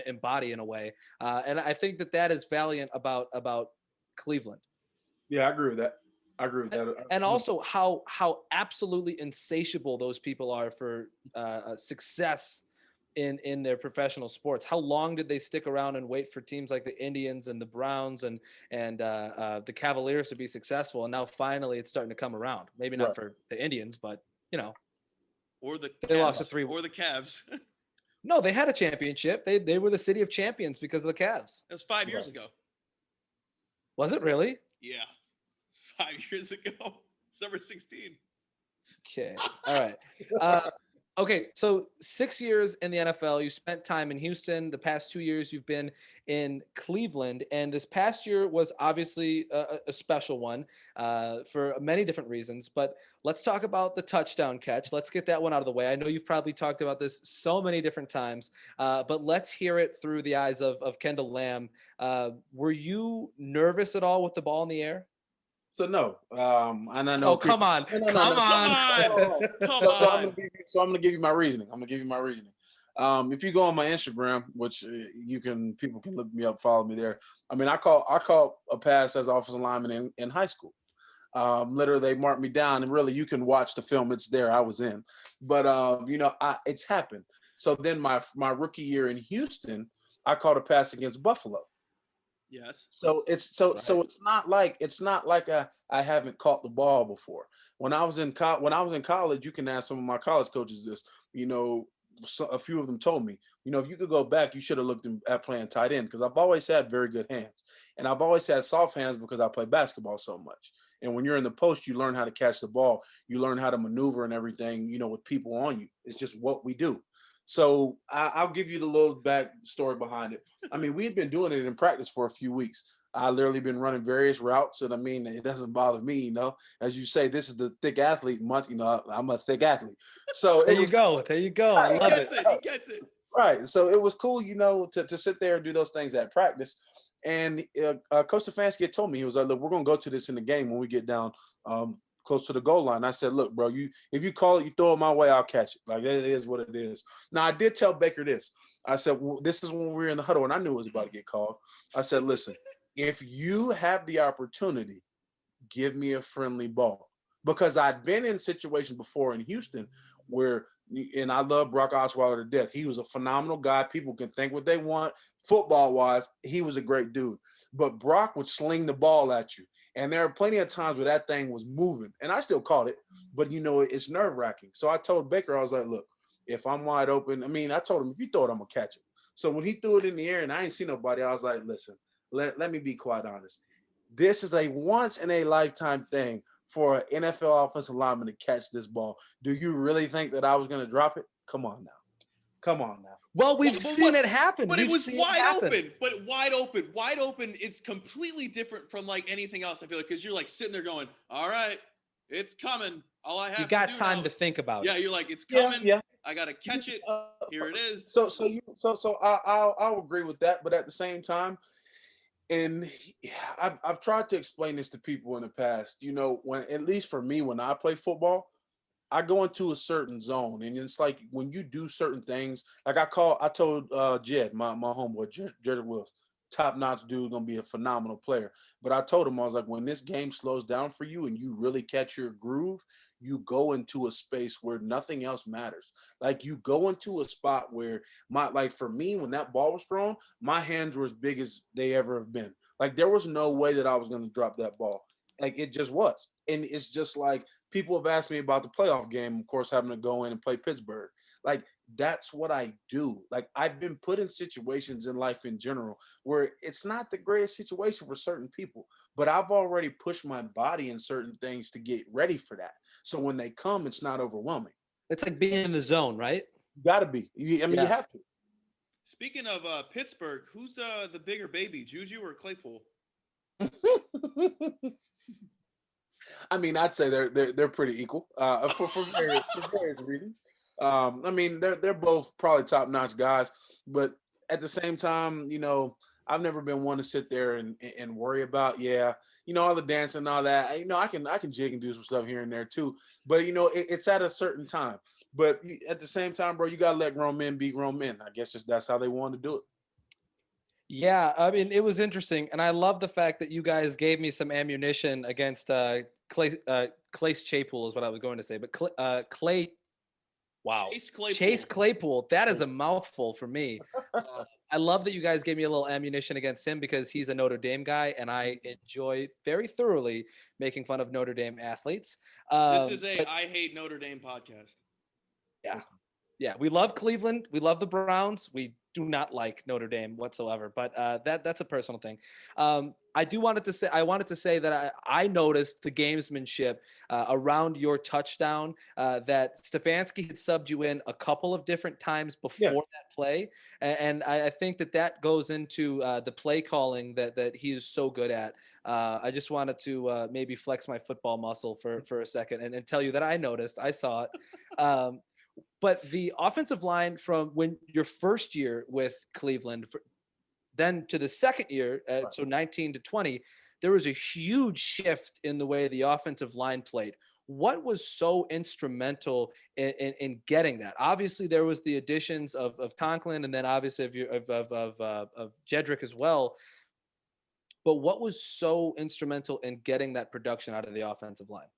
embody in a way. And I think that is valiant about Cleveland. Yeah, I agree with that. I agree with that. And also how absolutely insatiable those people are for success in their professional sports. How long did they stick around and wait for teams like the Indians and the Browns and the Cavaliers to be successful? And now finally it's starting to come around. Maybe not Right. for the Indians, but you know, Or the they lost Cavs. to three. Or the Cavs. No, they had a championship. They were the city of champions because of the Cavs. That was 5 years Right. ago. Was it really? Yeah. 5 years ago. Summer 16. Okay. All right. Okay. So 6 years in the NFL. You spent time in Houston. The past 2 years you've been in Cleveland, and this past year was obviously a special one for many different reasons. But let's talk about the touchdown catch. Let's get that one out of the way. I know you've probably talked about this so many different times, but let's hear it through the eyes of Kendall Lamb. Were you nervous at all with the ball in the air? So no, and I know. Oh, come on. No, no, no, Come no. on. Come So I'm on. gonna give you my reasoning. I'm gonna give you my reasoning. If you go on my Instagram, which people can look me up, follow me there. I mean, I caught a pass as an offensive lineman in high school. Literally, they marked me down, and really, you can watch the film. It's there. I was in, but it's happened. So then my rookie year in Houston, I caught a pass against Buffalo. Yes. So it's not like I haven't caught the ball before. When I was in college, you can ask some of my college coaches this. A few of them told me, if you could go back, you should have looked at playing tight end, because I've always had very good hands, and I've always had soft hands because I play basketball so much. And when you're in the post, you learn how to catch the ball, you learn how to maneuver and everything, with people on you. It's just what we do. So I'll give you the little back story behind it. I mean, we've been doing it in practice for a few weeks. I literally been running various routes, and I mean, it doesn't bother me, As you say, this is the thick athlete month, I'm a thick athlete. So There you go. There you go. I He love gets it. it. He gets it. right. So it was cool, to sit there and do those things at practice. And Coach Stefanski had told me, he was like, look, we're going to go to this in the game when we get down close to the goal line. I said, look, bro, if you call it, you throw it my way, I'll catch it. Like, it is what it is. Now, I did tell Baker this. I said, well, this is when we were in the huddle, and I knew it was about to get called. I said, listen, if you have the opportunity, give me a friendly ball. Because I'd been in situations before in Houston where, and I love Brock Osweiler to death. He was a phenomenal guy. People can think what they want. Football-wise, he was a great dude. But Brock would sling the ball at you. And there are plenty of times where that thing was moving. And I still caught it. But, it's nerve-wracking. So I told Baker, I was like, look, if I'm wide open, I told him, if you throw it, I'm going to catch it. So when he threw it in the air and I ain't seen nobody, I was like, listen, let me be quite honest. This is a once-in-a-lifetime thing for an NFL offensive lineman to catch this ball. Do you really think that I was going to drop it? Come on now. Well, we've seen it happen. But We've it was seen wide happen. open. But wide open. Wide open. It's completely different from like anything else. I feel like, because you're like sitting there going, all right, it's coming. All I have You got to do time now to think about Yeah, it. you're like, it's coming. Yeah. I gotta catch it. Here it is. So I'll agree with that, but at the same time, and I've tried to explain this to people in the past. When, at least for me, when I play football, I go into a certain zone, and it's like when you do certain things. Like I told Jed, my homeboy, Jed Wills, top notch dude, gonna be a phenomenal player. But I told him, I was like, when this game slows down for you and you really catch your groove, you go into a space where nothing else matters. Like, you go into a spot where for me, when that ball was thrown, my hands were as big as they ever have been. Like, there was no way that I was gonna drop that ball. Like, it just was. And it's just like, people have asked me about the playoff game, of course, having to go in and play Pittsburgh. Like, that's what I do. Like, I've been put in situations in life in general where it's not the greatest situation for certain people, but I've already pushed my body in certain things to get ready for that. So when they come, it's not overwhelming. It's like being in the zone, right? You gotta be. You have to. Speaking of Pittsburgh, who's the bigger baby, Juju or Claypool? I'd say they're pretty equal for various reasons. They're both probably top notch guys, but at the same time, I've never been one to sit there and worry about all the dancing and all that. I can jig and do some stuff here and there too, but it's at a certain time. But at the same time, bro, you gotta let grown men be grown men. I guess just that's how they want to do it. Yeah, I mean, it was interesting, and I love the fact that you guys gave me some ammunition against Clay Chapel is what I was going to say, but Clay. Wow. Chase Claypool. Chase Claypool. That is a mouthful for me. I love that you guys gave me a little ammunition against him because he's a Notre Dame guy, and I enjoy very thoroughly making fun of Notre Dame athletes. This is a But I hate Notre Dame podcast. yeah, yeah, we love Cleveland. We love the Browns. We do not like Notre Dame whatsoever. But that's a personal thing. I wanted to say that I noticed the gamesmanship around your touchdown. That Stefanski had subbed you in a couple of different times Yeah. before that play, and I think that goes into the play calling that he is so good at. I just wanted to maybe flex my football muscle for a second and tell you that I noticed. I saw it. But the offensive line from when your first year with Cleveland, then to the second year, Right. so 19 to 20, there was a huge shift in the way the offensive line played. What was so instrumental in getting that? Obviously, there was the additions of Conklin, and then obviously of Jedrick as well. But what was so instrumental in getting that production out of the offensive line?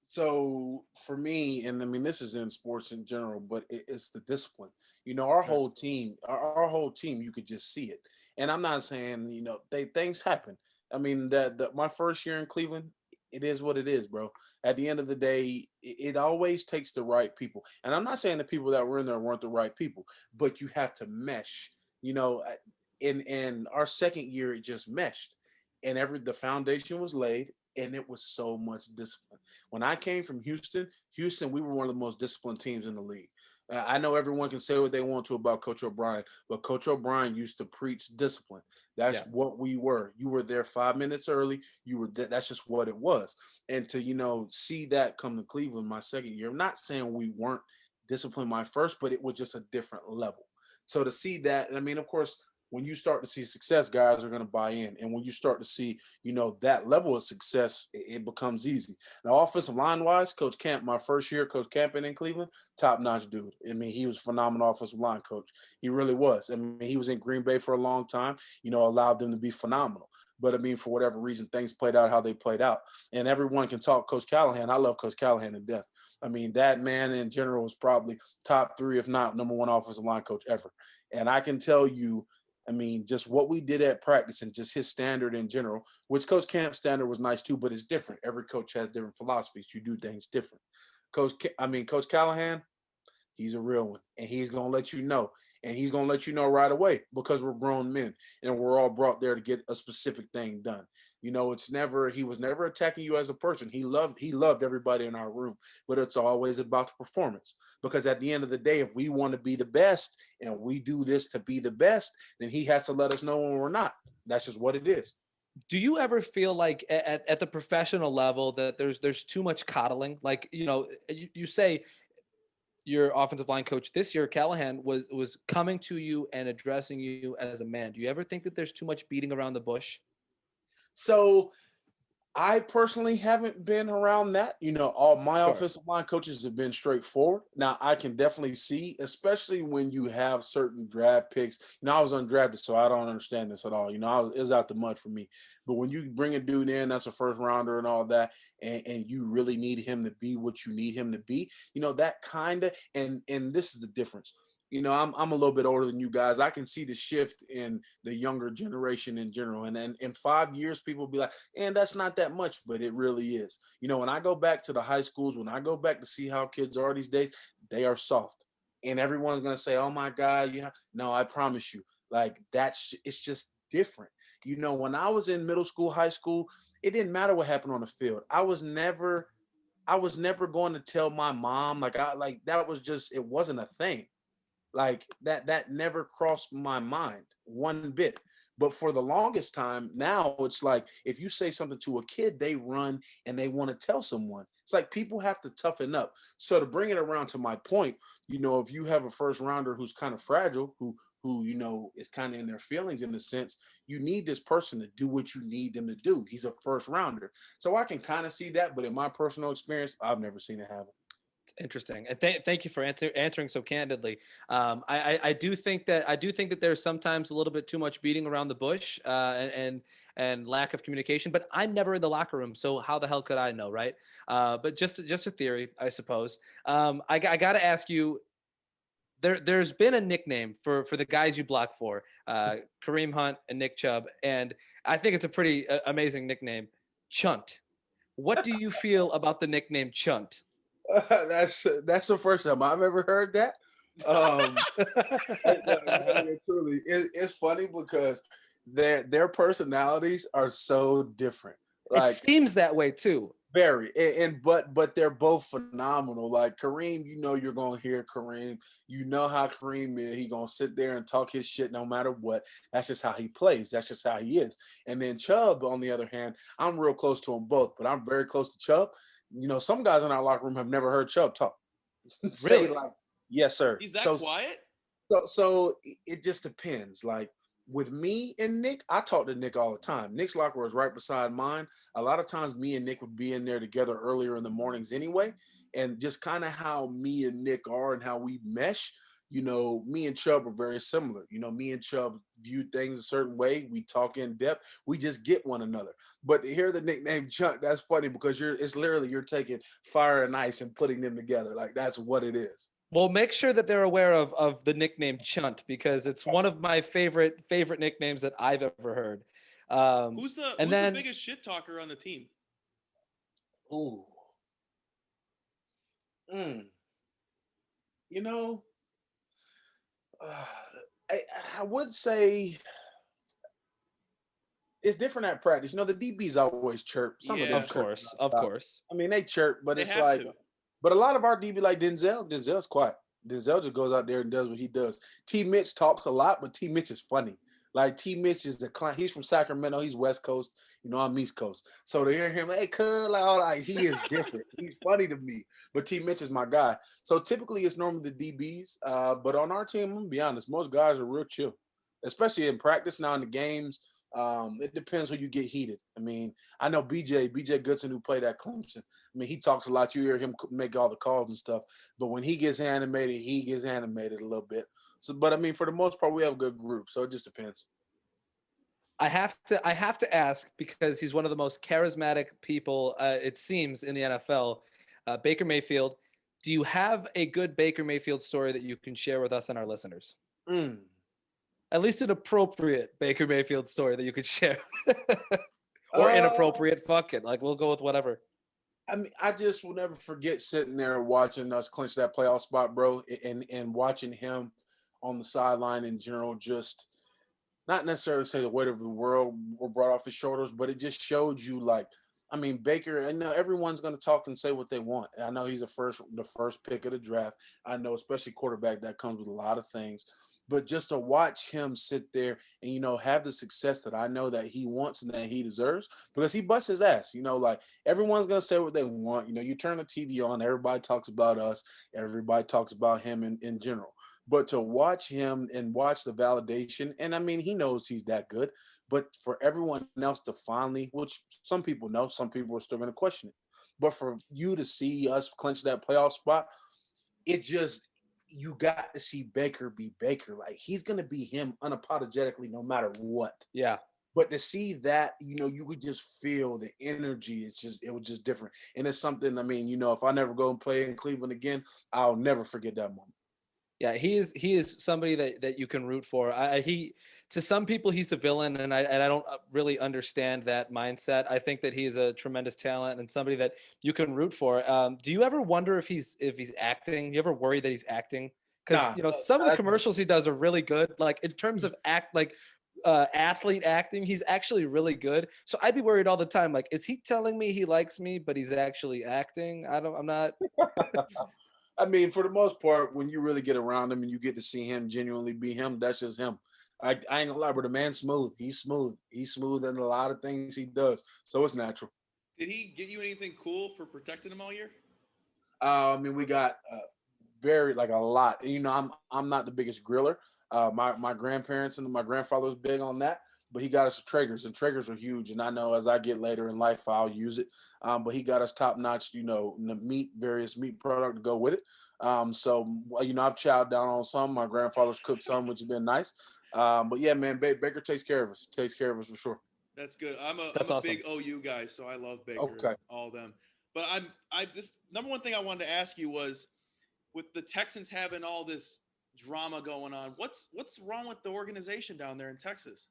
So for me, and I mean this is in sports in general, but it's the discipline. Our Sure. whole team, our whole team, you could just see it. And I'm not saying things happen. I mean that my first year in Cleveland, it is what it is, bro. At the end of the day, it always takes the right people. And I'm not saying the people that were in there weren't the right people, but you have to mesh. You know, in our second year, it just meshed, and the foundation was laid, and it was so much discipline. When I came from Houston, we were one of the most disciplined teams in the league. I know everyone can say what they want to about Coach O'Brien, but Coach O'Brien used to preach discipline. That's Yeah. what we were. You were there 5 minutes early. That's just what it was. And to see that come to Cleveland my second year. I'm not saying we weren't disciplined my first, but it was just a different level. So to see that, and I mean, of course, when you start to see success, guys are going to buy in. And when you start to see, that level of success, it becomes easy. Now, offensive line wise, Coach Camp, my first year, Coach Camp in Cleveland, top notch dude. I mean, he was a phenomenal offensive line coach. He really was. I mean, he was in Green Bay for a long time, allowed them to be phenomenal. But I mean, for whatever reason, things played out how they played out. And everyone can talk Coach Callahan. I love Coach Callahan to death. I mean, that man in general was probably top three, if not number one offensive line coach ever. And I can tell you, I mean, just what we did at practice and just his standard in general, which Coach Camp's standard was nice too, but it's different. Every coach has different philosophies. You do things different. Coach Callahan, he's a real one, and he's gonna let you know, and he's gonna let you know right away because we're grown men and we're all brought there to get a specific thing done. He was never attacking you as a person. He loved everybody in our room, but it's always about the performance. Because at the end of the day, if we want to be the best and we do this to be the best, then he has to let us know when we're not. That's just what it is. Do you ever feel like at the professional level that there's too much coddling? Like, you say your offensive line coach this year, Callahan, was coming to you and addressing you as a man. Do you ever think that there's too much beating around the bush? So I personally haven't been around that. All my Sure. offensive line coaches have been straightforward. Now, I can definitely see, especially when you have certain draft picks. I was undrafted, so I don't understand this at all. It was out the mud for me. But when you bring a dude in that's a first rounder and all that, and you really need him to be what you need him to be, that kind of, and this is the difference. I'm a little bit older than you guys. I can see the shift in the younger generation in general. And then in 5 years, people will be like, and that's not that much, but it really is. When I go back to the high schools, when I go back to see how kids are these days, they are soft. And everyone's gonna say, "Oh my God, yeah." No, I promise you, like it's just different. When I was in middle school, high school, it didn't matter what happened on the field. I was never going to tell my mom, like that was just, it wasn't a thing. Like that never crossed my mind one bit. But for the longest time, now it's like if you say something to a kid, they run and they want to tell someone. It's like people have to toughen up. So to bring it around to my point, if you have a first rounder who's kind of fragile, who is kind of in their feelings in a sense, you need this person to do what you need them to do. He's a first rounder. So I can kind of see that, but in my personal experience, I've never seen it happen. Interesting, and thank you for answering so candidly. I do think that there's sometimes a little bit too much beating around the bush, and lack of communication. But I'm never in the locker room, so how the hell could I know, right? But just a theory, I suppose. I got to ask you. There's been a nickname for the guys you block for, Kareem Hunt and Nick Chubb, and I think it's a pretty amazing nickname, Chunt. What do you feel about the nickname Chunt? That's the first time I've ever heard that. Um, truly, it's funny because their personalities are so different. It Like seems that way too. very, and but they're both phenomenal. Like Kareem, you know you're gonna hear Kareem. You know how Kareem is. He gonna sit there and talk his shit no matter what. That's just how he plays. That's just how he is. And then Chubb, on the other hand, I'm real close to them both, but I'm very close to Chubb. You know, some guys in our locker room have never heard Chubb talk. Say Really? like, yes, sir. He's that So quiet? so it just depends. Like with me and Nick, I talk to Nick all the time. Nick's locker was right beside mine. A lot of times me and Nick would be in there together earlier in the mornings anyway. And just kind of how me and Nick are and how we mesh, you know, me and Chubb are very similar. You know, me and Chubb view things a certain way. We talk in depth. We just get one another. But to hear the nickname Chuck, that's funny because it's literally you're taking fire and ice and putting them together. Like that's what it is. Well, make sure that they're aware of the nickname Chunt because it's one of my favorite nicknames that I've ever heard. And Who's the then biggest shit talker on the team? Ooh. Mm. You know, uh, I, I would say it's different at practice. You know, the DBs always chirp. Some of them Yeah, of chirp course, of nonstop. course. I mean, they chirp, but they it's have like, to. but a lot of our DB like Denzel. Denzel's quiet. Denzel just goes out there and does what he does. T. Mitch talks a lot, but T. Mitch is funny. Like T. Mitch is the client. He's from Sacramento. He's West Coast. You know, I'm East Coast. So to hear him, hey, cuz, like he is different. He's funny to me. But T. Mitch is my guy. So typically it's normally the DBs. But on our team, I'm gonna be honest, most guys are real chill, especially in practice. Now in the games, it depends who you get heated. I mean, I know BJ Goodson, who played at Clemson. I mean, he talks a lot. You hear him make all the calls and stuff. But when he gets animated a little bit. So, but I mean, for the most part, we have a good group. So it just depends. I have to ask because he's one of the most charismatic people it seems in the NFL. Baker Mayfield. Do you have a good Baker Mayfield story that you can share with us and our listeners? Mm. At least an appropriate Baker Mayfield story that you could share, or Uh, inappropriate. Fuck it, like we'll go with whatever. I mean, I just will never forget sitting there watching us clinch that playoff spot, bro, and watching him on the sideline in general, just not necessarily say the weight of the world were brought off his shoulders, but it just showed you like, I mean, Baker, I know everyone's going to talk and say what they want. I know he's the first pick of the draft. I know, especially quarterback, that comes with a lot of things. But just to watch him sit there and, you know, have the success that I know that he wants and that he deserves because he busts his ass, you know, like everyone's going to say what they want. You know, you turn the TV on, everybody talks about us, everybody talks about him in general. But to watch him and watch the validation, and I mean, he knows he's that good, but for everyone else to finally, which some people know, some people are still going to question it, but for you to see us clinch that playoff spot, it just, you got to see Baker be Baker. Like he's going to be him unapologetically no matter what. Yeah, But to see that, you know, you could just feel the energy. It was just different. And it's something, I mean, you know, if I never go and play in Cleveland again, I'll never forget that moment. yeah, he is somebody that you can root for. He to some people he's a villain, and I don't really understand that mindset. I think that he's a tremendous talent and somebody that you can root for. Do you ever wonder if he's acting? You ever worry that he's acting? Because Nah, some of the that's commercials he does are really good. Like in terms of athlete acting, he's actually really good. So I'd be worried all the time. Like, is he telling me he likes me, but he's actually acting? I'm not. I mean, for the most part, when you really get around him and you get to see him genuinely be him, that's just him. I ain't gonna lie, but the man's smooth. He's smooth. He's smooth in a lot of things he does. So it's natural. Did he get you anything cool for protecting him all year? I mean, we got very like a lot. You know, I'm not the biggest griller. My grandparents and my grandfather was big on that. but he got us Traegers, and Traegers are huge. And I know as I get later in life, I'll use it. But he got us top notch, various meat product to go with it. I've chowed down on some. My grandfather's cooked some, which has been nice. But yeah, man, Baker takes care of us. Takes care of us for sure. That's good. I'm That's a awesome. big OU guy, so I love Baker and Okay. all them. But I this number one thing I wanted to ask you was with the Texans having all this drama going on, what's wrong with the organization down there in Texas?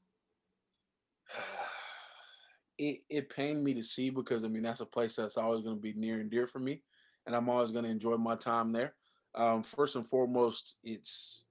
It pained me to see because I mean that's a place that's always going to be near and dear for me, and I'm always going to enjoy my time there. First and foremost, it's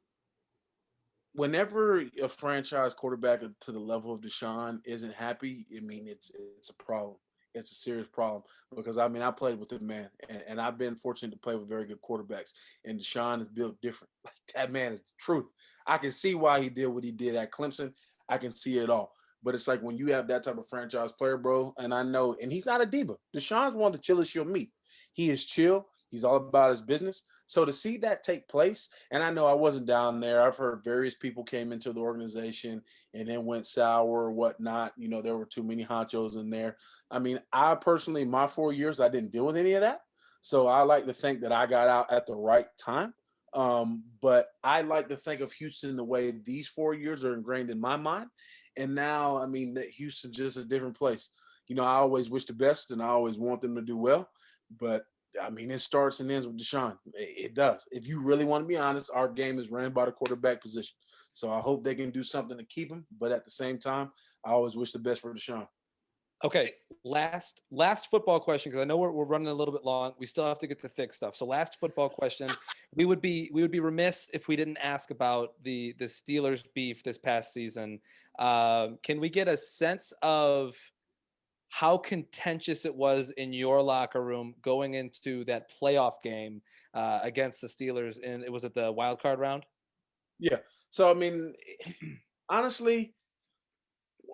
whenever a franchise quarterback to the level of Deshaun isn't happy. I mean it's a problem. It's a serious problem because I mean I played with the man, and I've been fortunate to play with very good quarterbacks. And Deshaun is built different. Like that man is the truth. I can see why he did what he did at Clemson. I can see it all. But it's like when you have that type of franchise player, bro, and I know, and he's not a diva. Deshaun's one of the chillest you'll meet. He is chill. He's all about his business. So to see that take place, and I know I wasn't down there. I've heard various people came into the organization and then went sour or whatnot. There were too many honchos in there. I mean, I personally, my 4 years, I didn't deal with any of that. So I like to think that I got out at the right time. But I like to think of Houston the way these 4 years are ingrained in my mind. And now, I mean, that Houston's just a different place. I always wish the best and I always want them to do well. But I mean, it starts and ends with Deshaun. It does. If you really want to be honest, our game is ran by the quarterback position. So I hope they can do something to keep him. But at the same time, I always wish the best for Deshaun. Okay, last football question because I know we're running a little bit long. We still have to get the thick stuff. So last football question, we would be remiss if we didn't ask about the Steelers beef this past season. Can we get a sense of how contentious it was in your locker room going into that playoff game against the Steelers? And it was at the wild card round. Yeah. So I mean, honestly,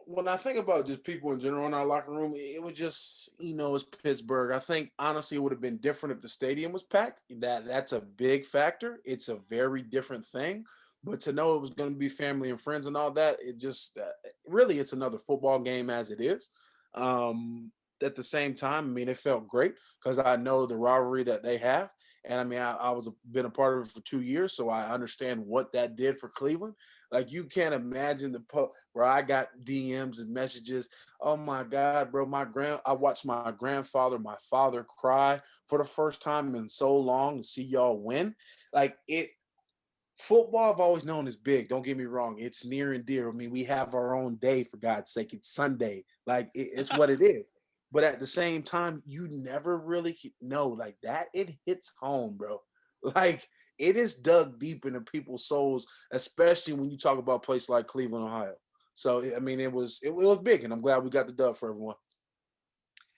when I think about just people in general in our locker room, it was just, it's Pittsburgh. I think honestly it would have been different if the stadium was packed. That's a big factor. It's a very different thing. But to know it was going to be family and friends and all that, it just really it's another football game as it is. At the same time, I mean, it felt great because I know the rivalry that they have. And I mean, I was been a part of it for 2 years, so I understand what that did for Cleveland. Like you can't imagine where I got DMs and messages. Oh my God, bro! I watched my grandfather, my father cry for the first time in so long to see y'all win. Like it, football I've always known is big. Don't get me wrong; it's near and dear. I mean, we have our own day for God's sake. It's Sunday, like it's what it is. But at the same time, you never really know like that. It hits home, bro. Like it is dug deep into people's souls, especially when you talk about places like Cleveland, Ohio. So I mean, it was big, and I'm glad we got the dub for everyone.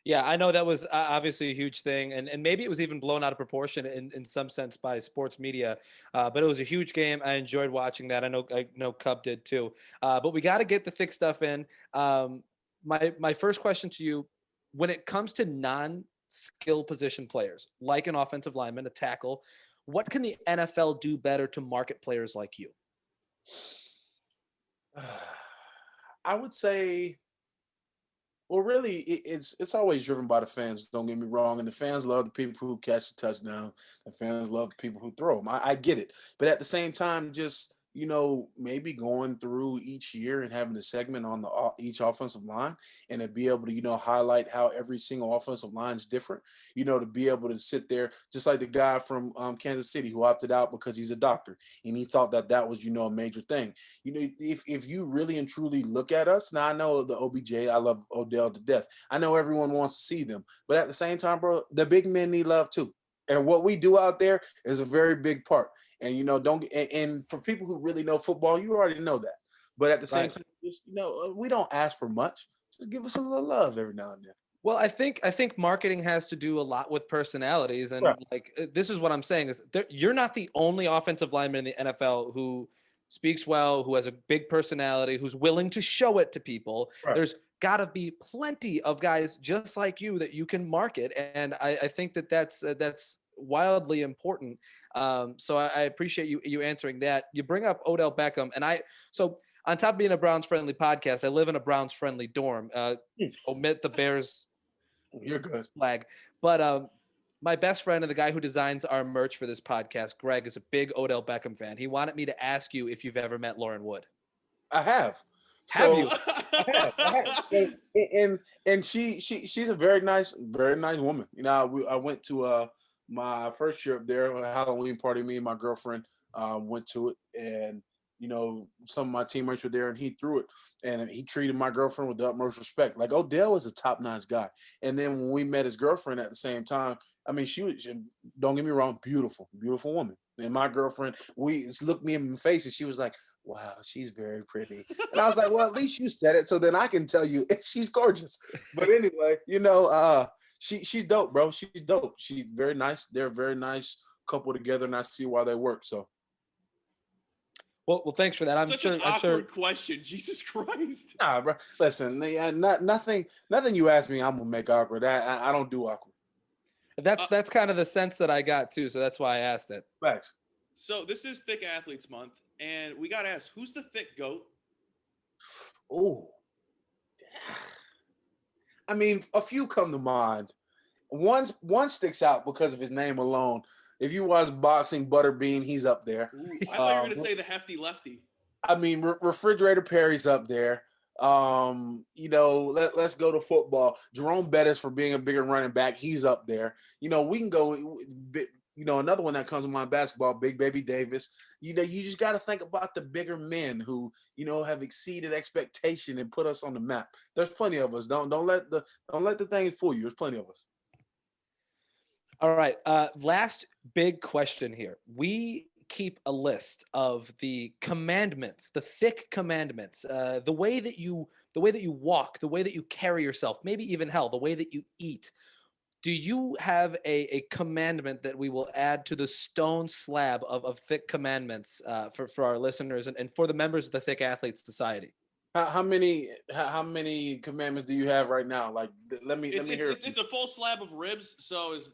Yeah, I know that was obviously a huge thing, and maybe it was even blown out of proportion in some sense by sports media. But it was a huge game. I enjoyed watching that. I know Cub did too. But we got to get the thick stuff in. My first question to you, when it comes to non-skill position players, like an offensive lineman, a tackle, what can the NFL do better to market players like you? I would say, well, really, it's always driven by the fans. Don't get me wrong, and the fans love the people who catch the touchdown. The fans love the people who throw them. I get it, but at the same time, just maybe going through each year and having a segment on each offensive line, and to be able to highlight how every single offensive line is different. To be able to sit there, just like the guy from Kansas City who opted out because he's a doctor and he thought that that was a major thing. If you really and truly look at us, now I know the OBJ, I love Odell to death. I know everyone wants to see them, but at the same time, bro, the big men need love too. And what we do out there is a very big part. And don't and for people who really know football, you already know that. But at the same Right. time, just, we don't ask for much. Just give us a little love every now and then. Well, I think marketing has to do a lot with personalities, Right. and like this is what I'm saying is you're not the only offensive lineman in the NFL who speaks well, who has a big personality, who's willing to show it to people. Right. There's got to be plenty of guys just like you that you can market, and I think that's wildly important. So I appreciate you answering that. You bring up Odell Beckham, and so on top of being a Browns friendly podcast, I live in a Browns friendly dorm. Omit the Bears You're good. flag, but my best friend and the guy who designs our merch for this podcast, Greg, is a big Odell Beckham fan. He wanted me to ask you if you've ever met Lauren Wood. I have. Have So you? I have. And she's a very nice woman. You know, I went to my first year up there, a Halloween party. Me and my girlfriend went to it, and you know, some of my teammates were there, and he threw it, and he treated my girlfriend with the utmost respect. Like Odell is a top-notch guy. And then when we met his girlfriend at the same time, I mean, don't get me wrong, beautiful woman. And my girlfriend, we looked me in the face, and she was like, "Wow, she's very pretty." And I was like, "Well, at least you said it, so then I can tell you she's gorgeous." But anyway, you know, she's dope, bro. She's dope. She's very nice. They're a very nice couple together, and I see why they work. So, Well, thanks for that. I'm Such sure. an I'm sure. awkward question. Jesus Christ. nah, bro. Listen, nothing you ask me, I'm gonna make awkward. I don't do awkward. That's kind of the sense that I got too. So that's why I asked it. Facts. So this is Thick Athletes Month, and we got to ask, who's the thick goat? Ooh. I mean, a few come to mind. One sticks out because of his name alone. If you watch boxing, Butterbean, he's up there. Ooh, I thought you were going to say the hefty lefty. I mean, Refrigerator Perry's up there. You know, let's go to football. Jerome Bettis for being a bigger running back, he's up there. You know, we can go. You know, another one that comes to mind, basketball, Big Baby Davis. You know, you just got to think about the bigger men who, you know, have exceeded expectation and put us on the map. There's plenty of us. Don't let the thing fool you. There's plenty of us. All right. Last big question here. We keep a list of the commandments, the thick commandments, the way that you walk, the way that you carry yourself, maybe even hell, the way that you eat. Do you have a commandment that we will add to the stone slab of thick commandments for our listeners and for the members of the Thick Athletes Society? How many commandments do you have right now? Like, let me hear. It's a full slab of ribs. So is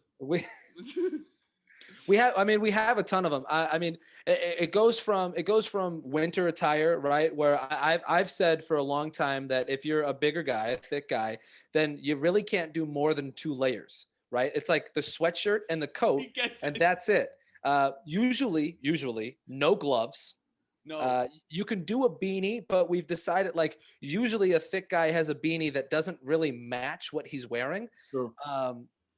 we have a ton of them. I mean, it goes from winter attire, right? Where I've said for a long time that if you're a bigger guy, a thick guy, then you really can't do more than 2 layers, right? It's like the sweatshirt and the coat, and that's it. Usually no gloves. no. You can do a beanie, but we've decided like usually a thick guy has a beanie that doesn't really match what he's wearing. Sure.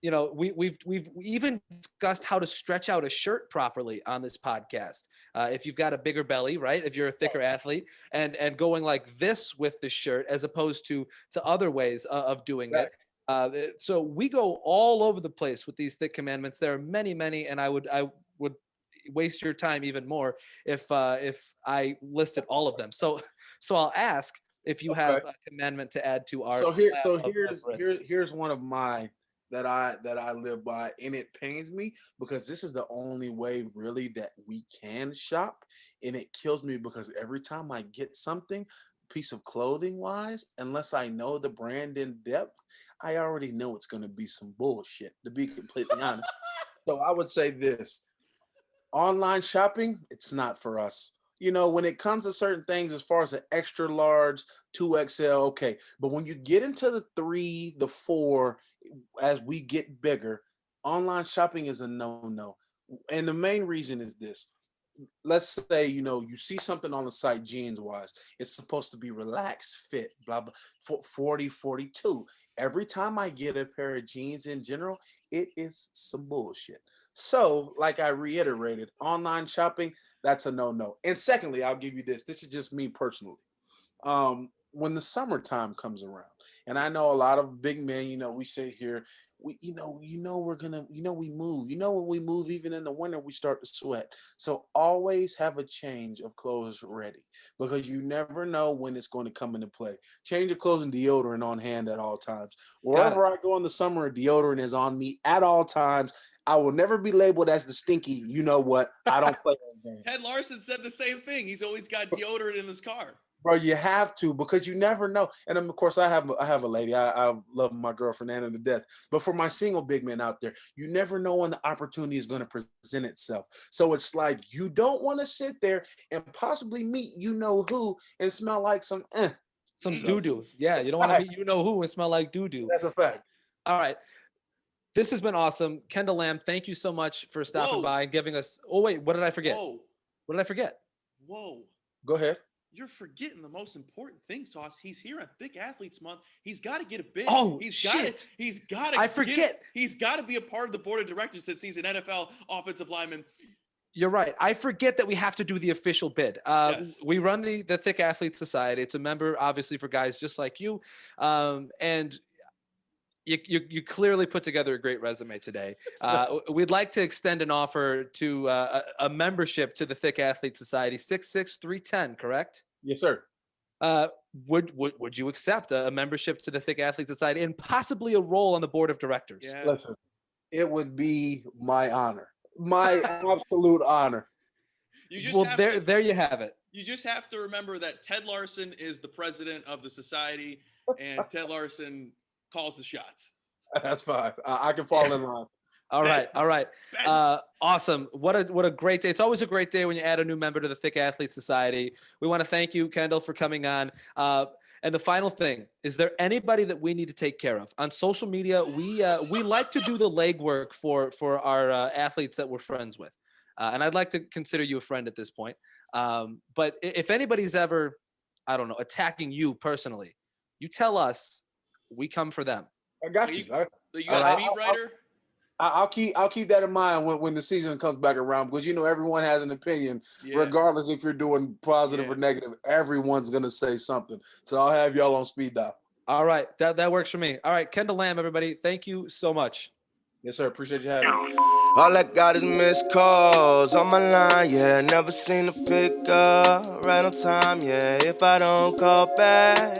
You know, we've even discussed how to stretch out a shirt properly on this podcast. If you've got a bigger belly, right? If you're a thicker athlete, and going like this with the shirt as opposed to other ways of doing it. So we go all over the place with these thick commandments. There are many, and I would waste your time even more if I listed all of them. So I'll ask if you have a commandment to add to our. Here's one of mine that I live by, and it pains me because this is the only way really that we can shop, and it kills me because every time I get something, piece of clothing wise, unless I know the brand in depth, I already know it's going to be some bullshit, to be completely honest. So I would say this: online shopping, it's not for us. You know, when it comes to certain things, as far as an extra large, 2XL, okay. But when you get into the 3, the 4, as we get bigger, online shopping is a no-no. And the main reason is this. Let's say, you know, you see something on the site jeans wise, it's supposed to be relaxed fit, blah, blah, 40, 42. Every time I get a pair of jeans in general, it is some bullshit. So, like I reiterated, online shopping, that's a no-no. And secondly, I'll give you this. This is just me personally. When the summertime comes around, and I know a lot of big men, you know, we sit here, we're gonna, we move. You know, when we move, even in the winter, we start to sweat. So always have a change of clothes ready because you never know when it's going to come into play. Change of clothes and deodorant on hand at all times. Wherever I go in the summer, deodorant is on me at all times. I will never be labeled as the stinky. You know what? I don't play Ted Larson said the same thing. He's always got deodorant in his car. Bro, you have to, because you never know. And of course, I have a lady. I love my girl Fernanda to death. But for my single big men out there, you never know when the opportunity is going to present itself. So it's like you don't want to sit there and possibly meet you know who and smell like some doo doo. Yeah, you don't want to meet you know who and smell like doo doo. That's a fact. All right. This has been awesome. Kendall Lamb, thank you so much for stopping by and giving us. Oh, wait, what did I forget? Whoa. What did I forget? Whoa. Go ahead. You're forgetting the most important thing, Sauce. He's here on Thick Athletes Month. He's got to get a bid. Oh, shit. He's got to. I forget. He's got to be a part of the board of directors since he's an NFL offensive lineman. You're right. I forget that we have to do the official bid. Yes. We run the Thick Athletes Society. It's a member, obviously, for guys just like you. And you clearly put together a great resume today. We'd like to extend an offer to a membership to the Thick Athletes Society, 66310, correct? Yes, sir. Would you accept a membership to the Thick Athletes Society and possibly a role on the board of directors? Yeah. Listen, it would be my honor, my absolute honor. There you have it. You just have to remember that Ted Larson is the president of the society, and Ted Larson calls the shots. That's fine. I can fall in line. All right. Awesome. What a great day. It's always a great day when you add a new member to the Thick Athletes Society. We want to thank you, Kendall, for coming on. And the final thing, is there anybody that we need to take care of? On social media, we like to do the legwork for our athletes that we're friends with. And I'd like to consider you a friend at this point. But if anybody's ever, I don't know, attacking you personally, you tell us, we come for them. I got you. You got a beat writer? I'll keep that in mind when the season comes back around, because everyone has an opinion, regardless if you're doing positive or negative. Everyone's gonna say something. So I'll have y'all on speed dial. All right, that works for me. All right, Kendall Lamb, everybody, thank you so much. Yes, sir. Appreciate you having me. All I got is missed calls on my line, yeah. Never seen a pick up right on time, yeah. If I don't call back.